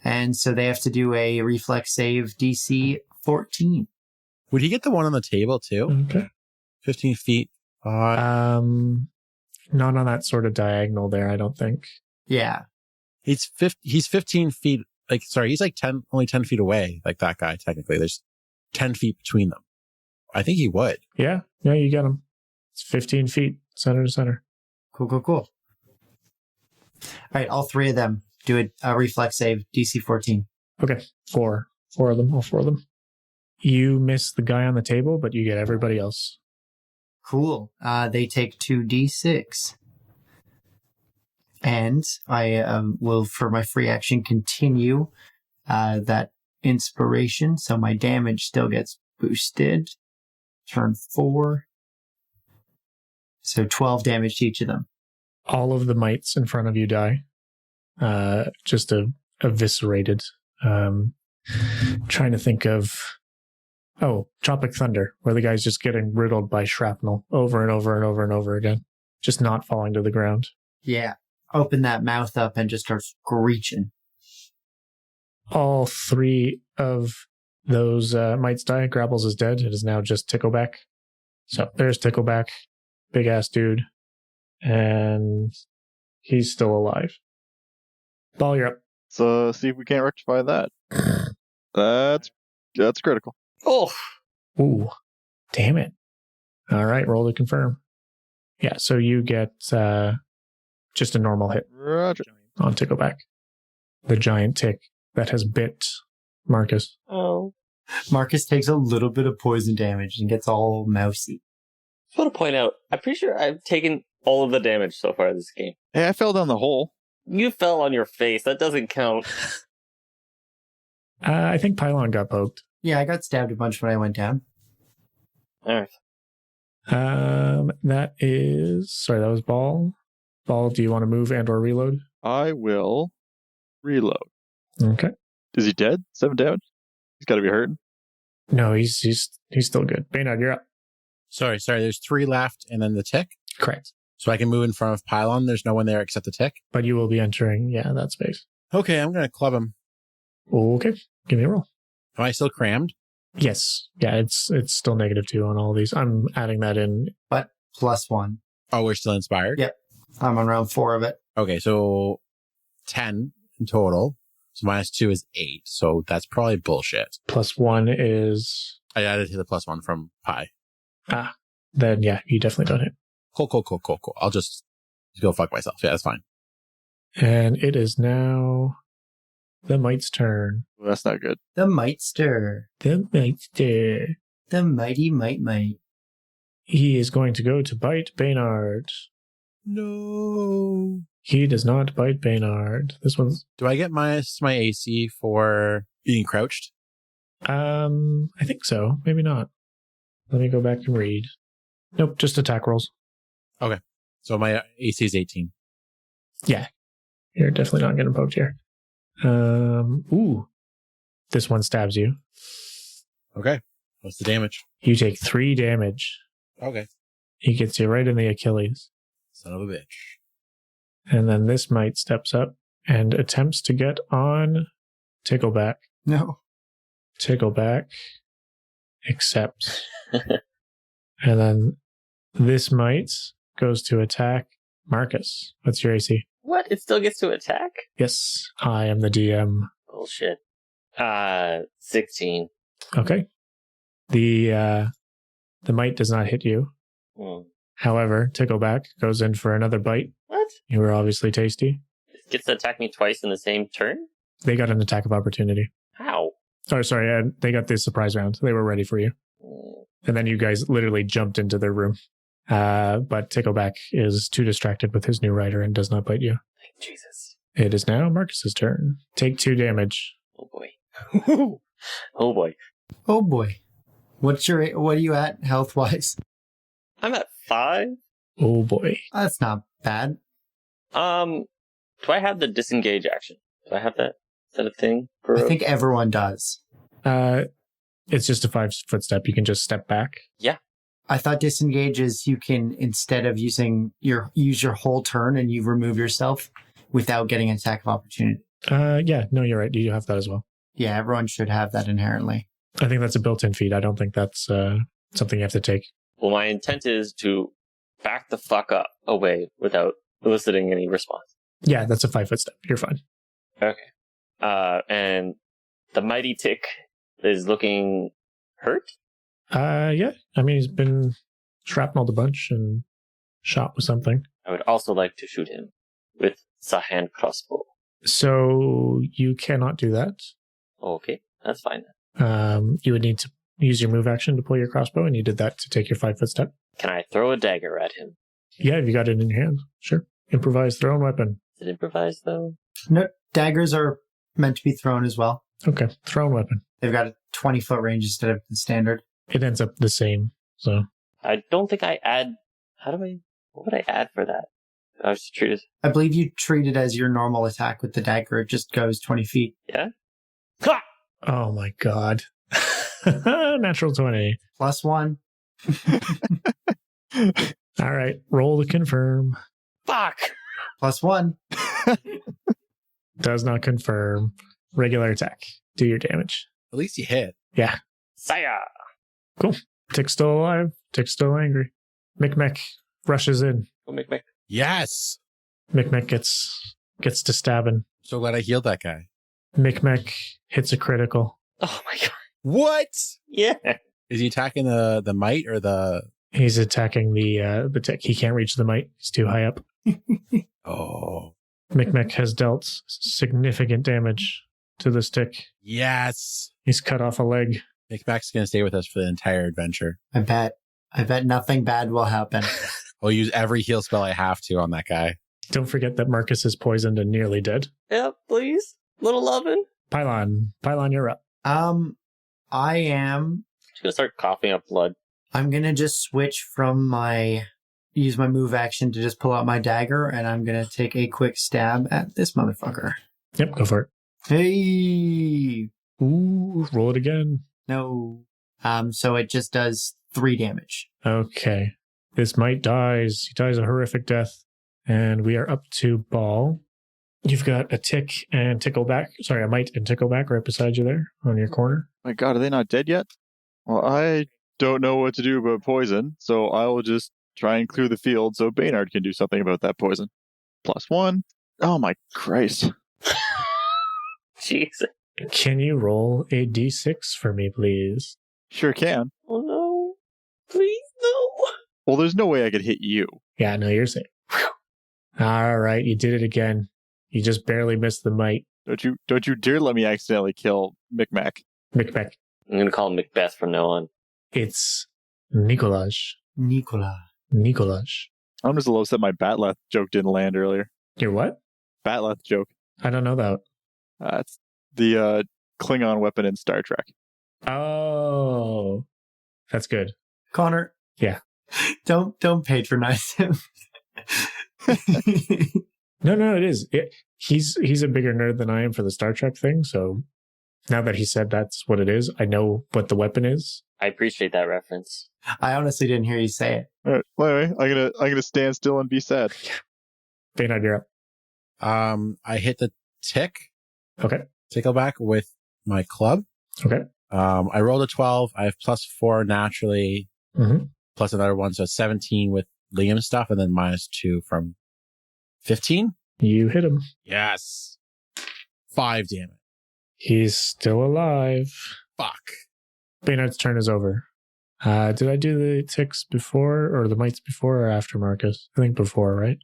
And so they have to do a reflex save DC 14. Would he get the one on the table too? Okay. 15 feet. Not on that sort of diagonal there, I don't think. Yeah. He's 15 feet. Like, sorry, he's like only 10 feet away. Like that guy, technically. There's 10 feet between them. I think he would. Yeah, you get him. It's 15 feet, center to center. Cool. All right, all 3 of them do a reflex save, DC 14. Okay, 4 of them, all 4 of them. You miss the guy on the table, but you get everybody else. Cool. They take 2d6. And I will, for my free action, continue that inspiration. So my damage still gets boosted. Turn 4. So 12 damage to each of them. All of the mites in front of you die. Just eviscerated. Trying to think of... Oh, Tropic Thunder, where the guy's just getting riddled by shrapnel over and over and over and over again. Just not falling to the ground. Yeah. Open that mouth up and just start screeching. All 3 of those mites die. Grabbles is dead. It is now just Tickleback. So there's Tickleback. Big ass dude. and he's still alive. Ball, you're up. So see if we can't rectify that. That's critical. Oh, Ooh, damn it. All right, roll to confirm. Yeah, so you get just a normal hit Roger. on Tickleback. The giant tick that has bit Marcus. oh. Marcus takes a little bit of poison damage and gets all mousy. I just want to point out, I'm pretty sure I've taken all of the damage so far this game. Hey, I fell down the hole. You fell on your face. That doesn't count. I think Pylon got poked. Yeah, I got stabbed a bunch when I went down. All right. That was Ball. Ball, do you want to move and or reload? I will reload. Okay. Is he dead? 7 damage? He's got to be hurting. No, he's still good. Baynard, you're up. Sorry. There's 3 left and then the tick. Correct. So I can move in front of Pylon. There's no one there except the tick. But you will be entering, that space. Okay, I'm going to club him. Okay. Give me a roll. Am I still crammed? Yes. Yeah, it's still -2 on all these. I'm adding that in. But +1. Oh, we're still inspired? Yep. I'm on round 4 of it. Okay, so 10 in total. So -2 is 8. So that's probably bullshit. +1 is... I added to the +1 from Pi. Then yeah, you definitely don't hit. Cool. I'll just go fuck myself. Yeah, that's fine. And it is now the Mite's turn. Well, that's not good. The Mitester. The Mite. The mighty Mite. He is going to go to bite Baynard. No. He does not bite Baynard. This one's... Do I get minus my AC for being crouched? I think so. Maybe not. Let me go back and read. Nope, just attack rolls. Okay. So my AC is 18. Yeah. You're definitely not getting poked here. Ooh. This one stabs you. Okay. What's the damage? You take 3 damage. Okay. He gets you right in the Achilles. Son of a bitch. And then this Mite steps up and attempts to get on Tickleback. No. Tickleback accepts. And then this Mite goes to attack Marcus. What's your AC? What? It still gets to attack? Yes, I am the DM. Bullshit. 16. Okay. The Mite does not hit you. However, Tickleback goes in for another bite. What? You were obviously tasty. It gets to attack me twice in the same turn? They got an attack of opportunity. How? Sorry, they got this surprise round. They were ready for you. And then you guys literally jumped into their room. But Tickleback is too distracted with his new rider and does not bite you. Thank Jesus. It is now Marcus's turn. Take 2 damage. Oh boy. Oh boy. Oh boy. What are you at health-wise? I'm at 5. Oh boy. That's not bad. Do I have the disengage action? Do I have that? Is that a thing? I think everyone does. It's just a 5-foot step. You can just step back. Yeah. I thought disengage is you can, instead of use your whole turn and you remove yourself without getting an attack of opportunity. Yeah, no, you're right. You have that as well. Yeah, everyone should have that inherently. I think that's a built-in feat. I don't think that's something you have to take. Well, my intent is to back the fuck up away without eliciting any response. Yeah, that's a 5-foot step. You're fine. Okay. And the mighty tick is looking hurt? Yeah. I mean, he's been shrapneled a bunch and shot with something. I would also like to shoot him with the hand crossbow. So you cannot do that. Okay, that's fine then. You would need to use your move action to pull your crossbow, and you did that to take your 5-foot step. Can I throw a dagger at him? Yeah, if you got it in your hand. Sure. Improvise thrown weapon. Is it improvised though? No, daggers are meant to be thrown as well. Okay, thrown weapon. They've got a 20-foot range instead of the standard. It ends up the same, so. I don't think I add... What would I add for that? I was treated... I believe you treat it as your normal attack with the dagger. It just goes 20 feet. Yeah? Ha! Oh my god. Natural 20. +1. All right, roll to confirm. Fuck! +1. Does not confirm. Regular attack. Do your damage. At least you hit. Yeah. Saya! Cool. Tick's still alive. Tick's still angry. Mikmek rushes in. Go Mikmek. Yes. Mikmek gets to stabbing. So glad I healed that guy. Mikmek hits a critical. Oh my god. What? Yeah. Is he attacking the mite or the... He's attacking the tick. He can't reach the mite. He's too high up. Oh. Mikmek has dealt significant damage to this tick. Yes. He's cut off a leg. Mikmek's going to stay with us for the entire adventure. I bet nothing bad will happen. I'll use every heal spell I have to on that guy. Don't forget that Marcus is poisoned and nearly dead. Yeah, please. Little lovin'. Pylon, you're up. I am. She's gonna start coughing up blood. I'm gonna just switch from use my move action to just pull out my dagger, and I'm gonna take a quick stab at this motherfucker. Yep, go for it. Hey! Ooh, roll it again. No. So it just does 3 damage. Okay. This mite dies. He dies a horrific death. And we are up to Ball. You've got a tick and tickleback. Sorry, a mite and tickleback right beside you there on your corner. My God, are they not dead yet? Well, I don't know what to do about poison, so I will just try and clear the field so Baynard can do something about that poison. +1. Oh my Christ. Jesus. Can you roll a d6 for me, please? Sure can. Oh no. Please no. Well, there's no way I could hit you. Yeah, no, you're safe. All right, you did it again. You just barely missed the mite. Don't you dare let me accidentally kill Mikmek. Mikmek. I'm gonna call him Macbeth from now on. It's Nikolaj. Nikolaj. I'm just a little upset my Batleth joke didn't land earlier. Your what? Batleth joke. I don't know that. It's the Klingon weapon in Star Trek. Oh, that's good. Connor. Yeah. Don't patronize him. No, it is. He's a bigger nerd than I am for the Star Trek thing. So now that he said that's what it is, I know what the weapon is. I appreciate that reference. I honestly didn't hear you say it. All right. Well, anyway, I'm gonna stand still and be sad. Baynard, you're up. I hit the tick. Okay. Tickleback with my club. Okay. I rolled a 12. I have +4 naturally, plus another one, so 17 with Liam stuff, and then -2 from 15. You hit him. Yes. 5 damage. He's still alive. Fuck. Baynard's turn is over. Did I do the ticks before, or the mites before or after Marcus? I think before, right?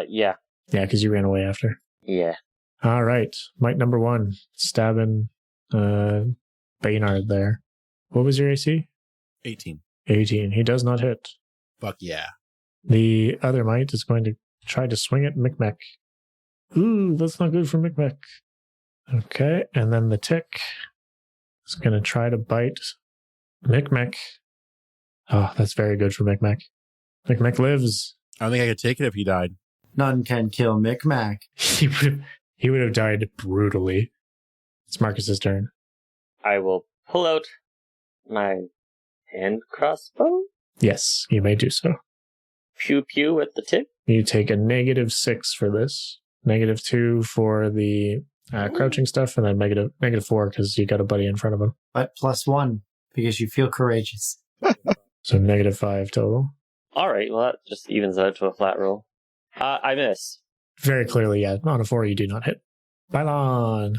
Yeah. Yeah, because you ran away after. Yeah. All right. Mite number 1. Stabbing Baynard there. What was your AC? 18. 18. He does not hit. Fuck yeah. The other mite is going to try to swing at Mikmek. Ooh, that's not good for Mikmek. Okay, and then the tick is going to try to bite Mikmek. Oh, that's very good for Mikmek. Mikmek lives. I don't think I could take it if he died. None can kill Mikmek. He would have died brutally. It's Marcus's turn. I will pull out my hand crossbow. Yes, you may do so. Pew pew at the tip. You take a -6 for this. -2 for the crouching stuff, and then -4 because you got a buddy in front of him. But +1 because you feel courageous. So -5 total. All right, well, that just evens out to a flat roll. I miss. Very clearly, yeah. On a 4, you do not hit. Bylon.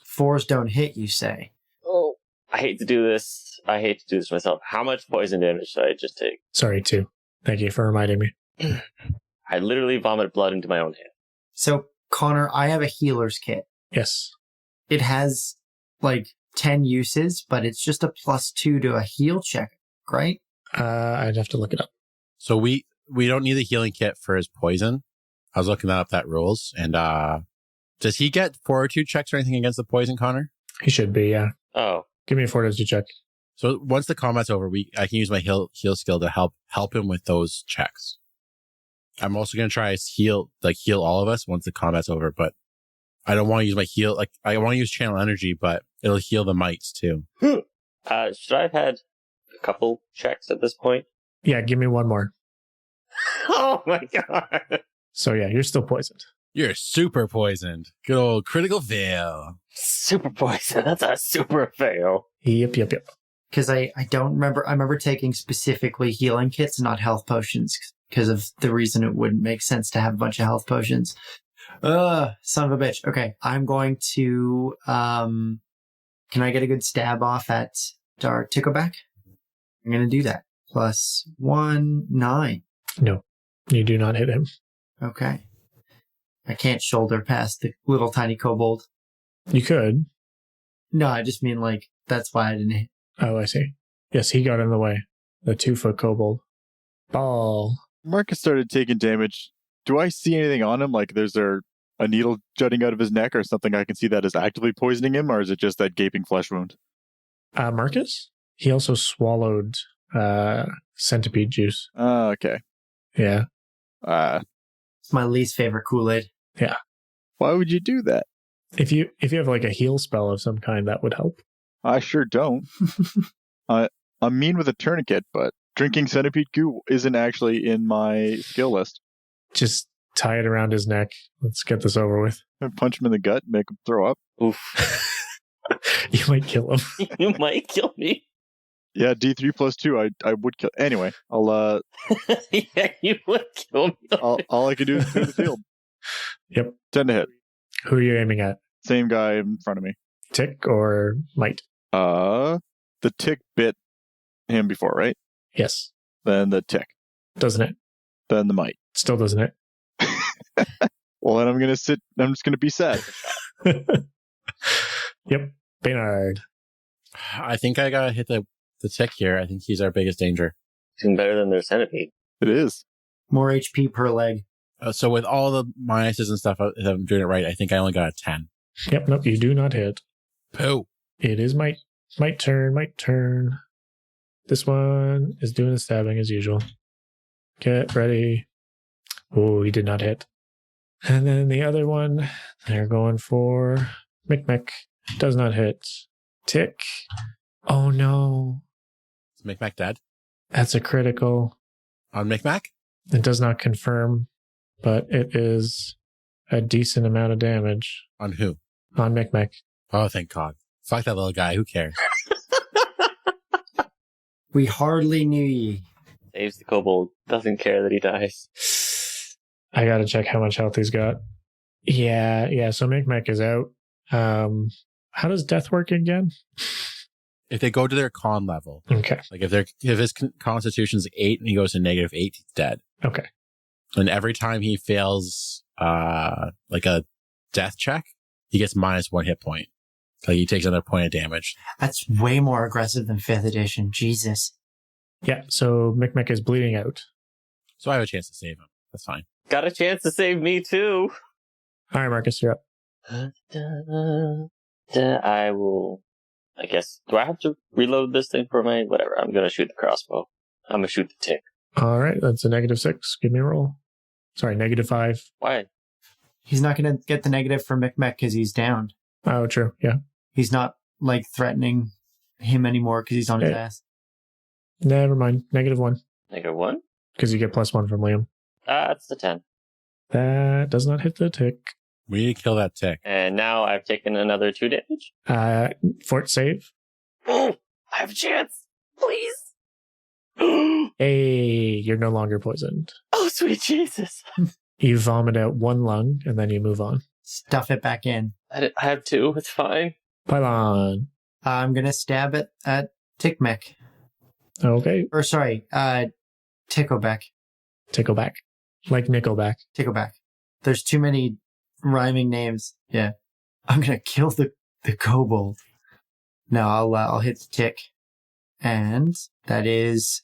4s don't hit, you say? Oh, I hate to do this. I hate to do this myself. How much poison damage should I just take? Sorry, 2. Thank you for reminding me. I literally vomited blood into my own hand. So, Connor, I have a healer's kit. Yes. It has, 10 uses, but it's just a +2 to a heal check, right? I'd have to look it up. So we don't need the healing kit for his poison. I was looking that up, that rules. And does he get fortitude checks or anything against the poison, Connor? He should be, yeah. Oh. Give me a fortitude check. So once the combat's over, I can use my heal skill to help him with those checks. I'm also going to try to heal all of us once the combat's over, but I don't want to use my heal. I want to use channel energy, but it'll heal the mites too. Should I have had a couple checks at this point? Yeah, give me one more. Oh my god. So yeah, you're still poisoned. You're super poisoned. Good old critical fail. Super poison. That's a super fail. Yep. Because I don't remember. I remember taking specifically healing kits, not health potions. because of the reason it wouldn't make sense to have a bunch of health potions. Son of a bitch. Okay, I'm going to, can I get a good stab off at our Tickleback? I'm going to do that. Plus 1, 9. No, you do not hit him. Okay. I can't shoulder past the little tiny kobold. You could. No, I just mean like, that's why I didn't hit. Oh, I see. Yes, he got in the way. The 2-foot kobold. Ball. Marcus started taking damage. Do I see anything on him? Like, there's a needle jutting out of his neck or something I can see that is actively poisoning him, or is it just that gaping flesh wound? Marcus? He also swallowed centipede juice. Oh, okay. Yeah. It's my least favorite Kool-Aid. Yeah. Why would you do that? If you have like a heal spell of some kind, that would help. I sure don't. I'm mean with a tourniquet, but drinking centipede goo isn't actually in my skill list. Just tie it around his neck. Let's get this over with. Punch him in the gut, make him throw up. Oof. You might kill him. You might kill me. Yeah, D3 plus 2, I would kill. Anyway, I'll Yeah, you would kill me. all I can do is clear the field. Yep. 10 to hit. Who are you aiming at? Same guy in front of me. Tick or Mite? The tick bit him before, right? Yes. Then the tick. Doesn't it? Then the mite. Still doesn't it? Well, then I'm just gonna be sad. Yep. Baynard. I think I gotta hit the tick here. I think he's our biggest danger. Even better than their centipede. It is. More HP per leg. So with all the minuses and stuff, if I'm doing it right, I think I only got a 10. Yep. Nope. You do not hit. Pooh. It is Mite. Mite turn. This one is doing the stabbing as usual. Get ready. Oh, he did not hit. And then the other one, they're going for Mikmek. Does not hit. Tick. Oh no. Is Mikmek dead? That's a critical. On Mikmek? It does not confirm, but it is a decent amount of damage. On who? On Mikmek. Oh, thank God. Fuck that little guy. Who cares? We hardly knew ye. Saves the kobold. Doesn't care that he dies. I gotta check how much health he's got. Yeah. So Mikmek is out. How does death work again? If they go to their con level, Okay. like if his constitution's 8 and he goes to -8, he's dead. Okay. And every time he fails, like a death check, he gets -1 hit point. Like he takes another point of damage. That's way more aggressive than 5th edition. Jesus. Yeah. So Mikmek is bleeding out. So I have a chance to save him. That's fine. Got a chance to save me too. All right, Marcus, you're up. I will. I guess. Do I have to reload this thing for my whatever? I'm gonna shoot the crossbow. I'm gonna shoot the tick. All right. That's a -6. Give me a roll. Sorry, -5. Why? He's not going to get the negative for Mikmek because he's down. Oh, true. Yeah. He's not like threatening him anymore because he's on his ass. Never mind. -1. -1? Because you get +1 from Liam. That's the 10. That does not hit the tick. We need to kill that tick. And now I've taken another 2 damage. Fort save. Oh, I have a chance. Please. Hey, you're no longer poisoned. Oh, sweet Jesus. You vomit out 1 lung and then you move on. Stuff it back in. I have 2. It's fine. Pylon. I'm going to stab it at Tickmek. Okay. Or sorry, Tickleback. Tickleback. Like Nickelback. Tickleback. There's too many rhyming names. Yeah. I'm going to kill the kobold. No, I'll hit the tick. And that is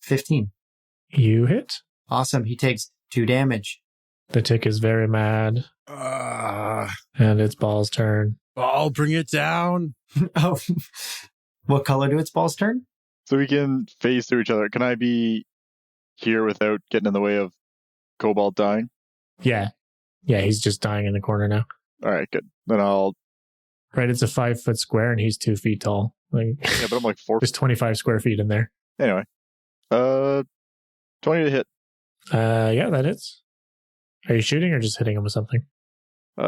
15. You hit. Awesome. He takes 2 damage. The tick is very mad. And its balls turn. I'll bring it down. Oh, what color do its balls turn? So we can phase through each other. Can I be here without getting in the way of Kobold dying? Yeah. Yeah, he's just dying in the corner now. All right, good. Then I'll... Right, it's a 5-foot square and he's 2 feet tall. Like, Yeah, but I'm like 4... there's 25 square feet in there. Anyway. 20 to hit. Yeah, that hits. Are you shooting or just hitting him with something?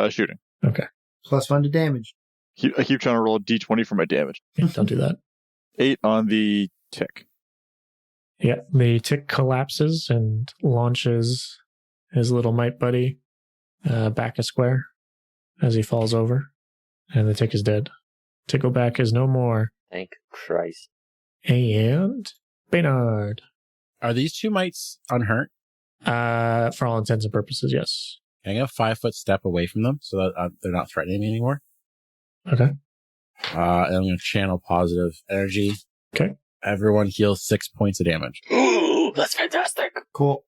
Shooting. Okay. +1 to damage. I keep trying to roll a d20 for my damage. Yeah, don't do that. 8 on the tick. Yeah, the tick collapses and launches his little mite buddy back a square as he falls over, and the tick is dead. Tickleback is no more. Thank Christ. And Baynard. Are these 2 mites unhurt? For all intents and purposes, yes. Can I get a 5-foot step away from them so that they're not threatening me anymore? Okay. And I'm going to channel positive energy. Okay. Everyone heals 6 points of damage. Ooh, that's fantastic. Cool.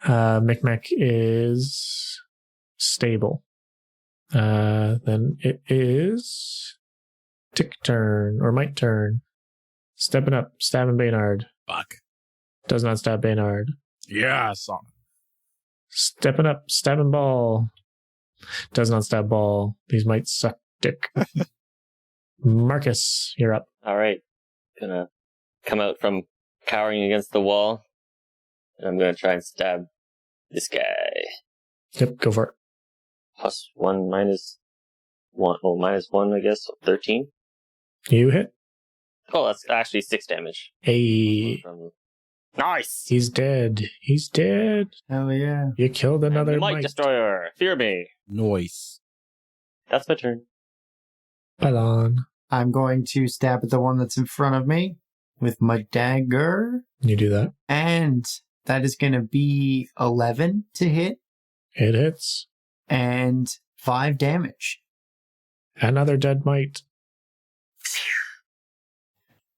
Mikmek is stable. Then it is tick turn, or mite turn. Stepping up, stabbing Baynard. Fuck. Does not stab Baynard. Yes. Stepping up, stabbing Ball. Does not stab Ball. These might suck dick. Marcus, you're up. All right. Gonna come out from cowering against the wall. And I'm gonna try and stab this guy. Yep, go for it. +1, -1. Oh, -1, I guess. 13. You hit. Oh, that's actually 6 damage. Hey, Nice! he's dead. He's dead. Hell yeah. You killed another Mite mite. Destroyer. Fear me. Noise. That's my turn. Balon. I'm going to stab at the one that's in front of me with my dagger. You do that. And that is going to be 11 to hit It hits. and 5 damage. Another dead mite.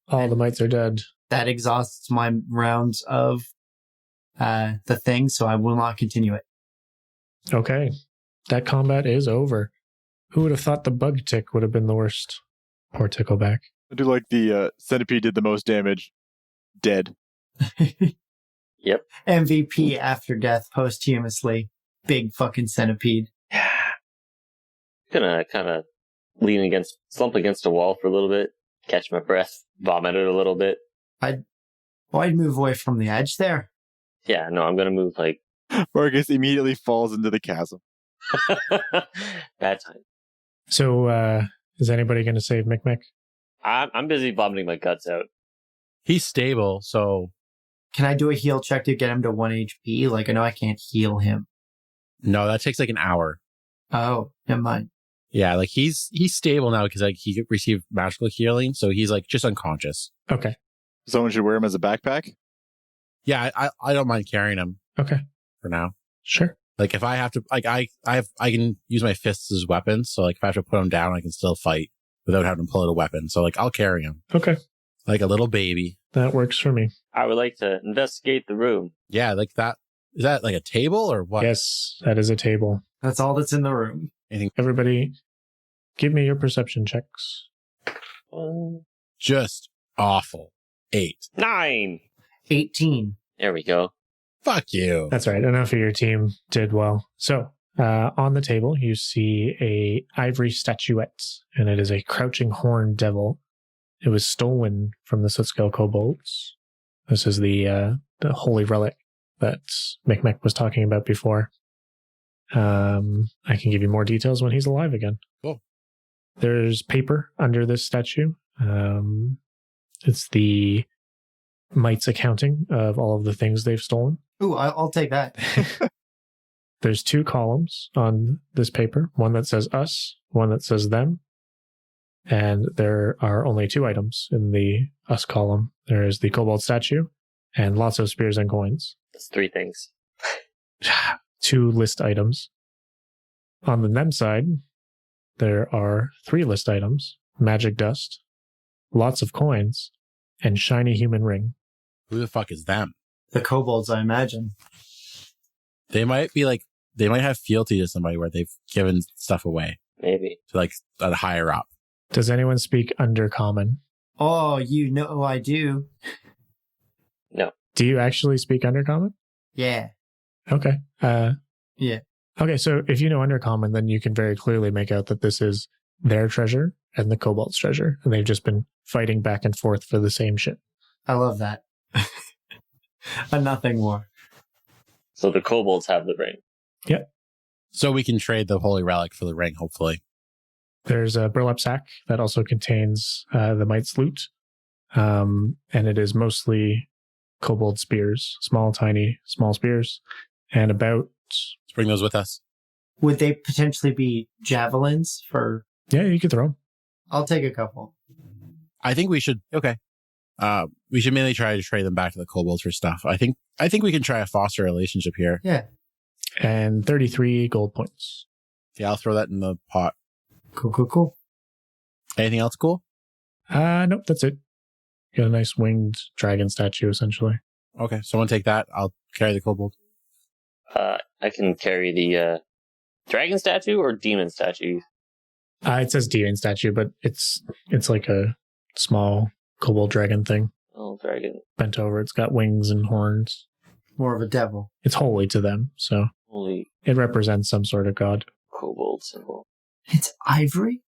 All the mites are dead. That exhausts my rounds of the thing, so I will not continue it. Okay. That combat is over. Who would have thought the bug tick would have been the worst? Poor Tickleback. I do like the centipede did the most damage. Dead. Yep. MVP after death posthumously. Big fucking centipede. Gonna kind of slump against a wall for a little bit, catch my breath, vomit it a little bit. I'd move away from the edge there. Yeah, no, I'm gonna move like Marcus immediately falls into the chasm. bad time. So, is anybody going to save Mikmek? I'm busy vomiting my guts out. He's stable, so Can I do a heal check to get him to 1 HP? Like, I know I can't heal him. no, that takes like an hour. Oh, never mind. Yeah, like he's stable now because like he received magical healing, so he's like just unconscious. Okay. Someone should wear him as a backpack. Yeah, I don't mind carrying him Okay. for now. Sure. Like if I have to, like I can use my fists as weapons. So like if I have to put him down, I can still fight without having to pull out a weapon. So like I'll carry him Okay. like a little baby. That works for me. I would like to investigate the room. Yeah, like that. Is that like a table or what? Yes, that is a table. That's all that's in the room. Everybody, give me your perception checks. Just awful. 8. 9. 18. There we go. Fuck you. That's right. Enough of your team did well. So, on the table, you see a ivory statuette, and it is a crouching horned devil. It was stolen from the Sycamore kobolds. This is the holy relic that Mikmek was talking about before. I can give you more details when he's alive again. Cool. There's paper under this statue. It's the Mite's accounting of all of the things they've stolen. Ooh, I'll take that. There's 2 columns on this paper, one that says us, one that says them. And there are only 2 items in the us column. There is the kobold statue and lots of spears and coins. That's 3 things. 2 list items. On the them side, there are 3 list items: magic dust, lots of coins, and shiny human ring. Who the fuck is them? The kobolds, I imagine. They might have fealty to somebody where they've given stuff away Maybe. to like a higher up. Does anyone speak Undercommon? Oh, you know I do. No. Do you actually speak Undercommon? Yeah. Okay. Yeah. Okay, so if you know Undercommon, then you can very clearly make out that this is their treasure and the kobold's treasure, and they've just been fighting back and forth for the same shit. I love that. And nothing more. So the kobolds have the ring. Yep. So we can trade the holy relic for the ring, hopefully. There's a burlap sack that also contains the Mite's loot, and it is mostly kobold spears, small spears, and about. Let's bring those with us. Would they potentially be javelins for... Yeah, you could throw them. I'll take a couple. I think we should. Okay. We should mainly try to trade them back to the kobolds for stuff. I think we can try to foster a relationship here. Yeah. And 33 gold points. Yeah, I'll throw that in the pot. Cool. Anything else cool? Nope, that's it. Got a nice winged dragon statue, essentially. Okay, someone take that. I'll carry the kobold. I can carry the dragon statue or demon statue. It says demon statue, but it's like a small kobold dragon thing. Oh, dragon. Bent over. It's got wings and horns. More of a devil. It's holy to them, so Holy it represents some sort of god. kobold symbol. It's ivory?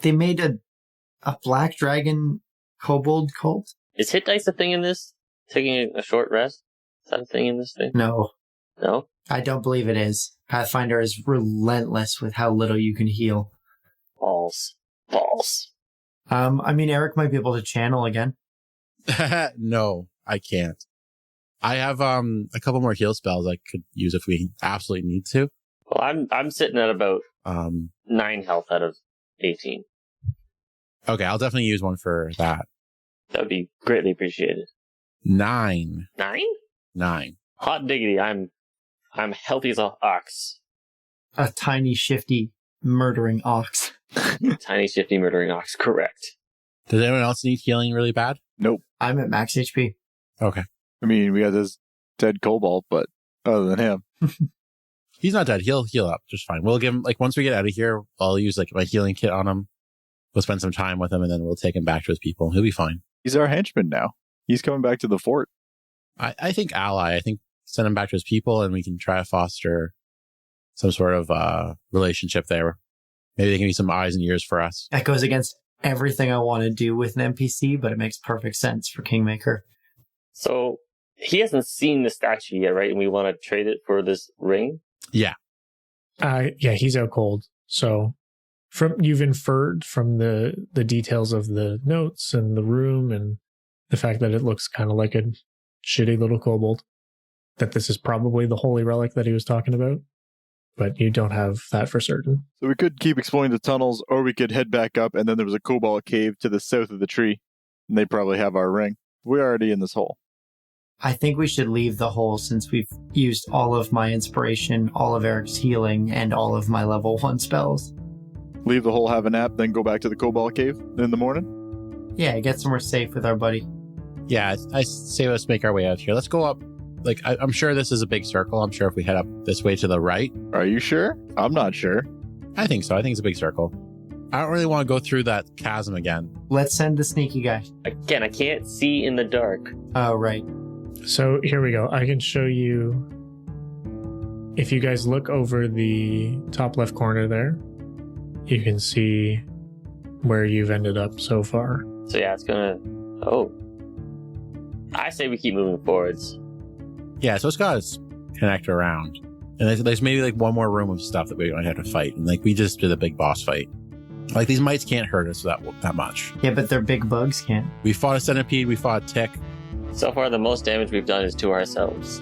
They made a black dragon kobold cult? Is hit dice a thing in this? Taking a short rest? Is that a thing in this thing? No. No? I don't believe it is. Pathfinder is relentless with how little you can heal. Balls. I mean, Eric might be able to channel again. No, I can't. I have a couple more heal spells I could use if we absolutely need to. Well, I'm sitting at about 9 health out of 18. Okay, I'll definitely use one for that. That would be greatly appreciated. 9. 9? 9. Hot diggity, I'm healthy as an ox. A tiny, shifty, murdering ox. Tiny, shifty, murdering ox, correct. Does anyone else need healing really bad? Nope. I'm at max HP. Okay. I mean, we got this dead kobold, but other than him. He's not dead. He'll heal up just fine. We'll give him, once we get out of here, I'll use my healing kit on him. We'll spend some time with him and then we'll take him back to his people. He'll be fine. He's our henchman now. He's coming back to the fort. I think ally. I think send him back to his people and we can try to foster some sort of relationship there. Maybe they can be some eyes and ears for us. That goes against everything I want to do with an NPC, but it makes perfect sense for Kingmaker. So, he hasn't seen the statue yet, right? And we want to trade it for this ring? Yeah. Yeah, he's out cold. So you've inferred from the details of the notes and the room and the fact that it looks kind of like a shitty little kobold that this is probably the holy relic that he was talking about, but you don't have that for certain. So we could keep exploring the tunnels, or we could head back up, and then there was a kobold cave to the south of the tree, and they probably have our ring. We're already in this hole. I think we should leave the hole since we've used all of my inspiration, all of Eric's healing, and all of my level 1 spells. Leave the hole, have a nap, then go back to the kobold cave in the morning? Yeah, get somewhere safe with our buddy. Yeah, I say let's make our way out here. Let's go up. I'm sure this is a big circle. I'm sure if we head up this way to the right. Are you sure? I'm not sure. I think so. I think it's a big circle. I don't really want to go through that chasm again. Let's send the sneaky guy. Again, I can't see in the dark. Oh, right. So here we go. I can show you. If you guys look over the top left corner there, you can see where you've ended up so far. So yeah, it's gonna... Oh. I say we keep moving forwards. Yeah, so it's got to connect around. And there's maybe one more room of stuff that we're going to have to fight. And we just did a big boss fight. These mites can't hurt us that much. Yeah, but their big bugs can't. We fought a centipede, we fought a tick. So far, the most damage we've done is to ourselves.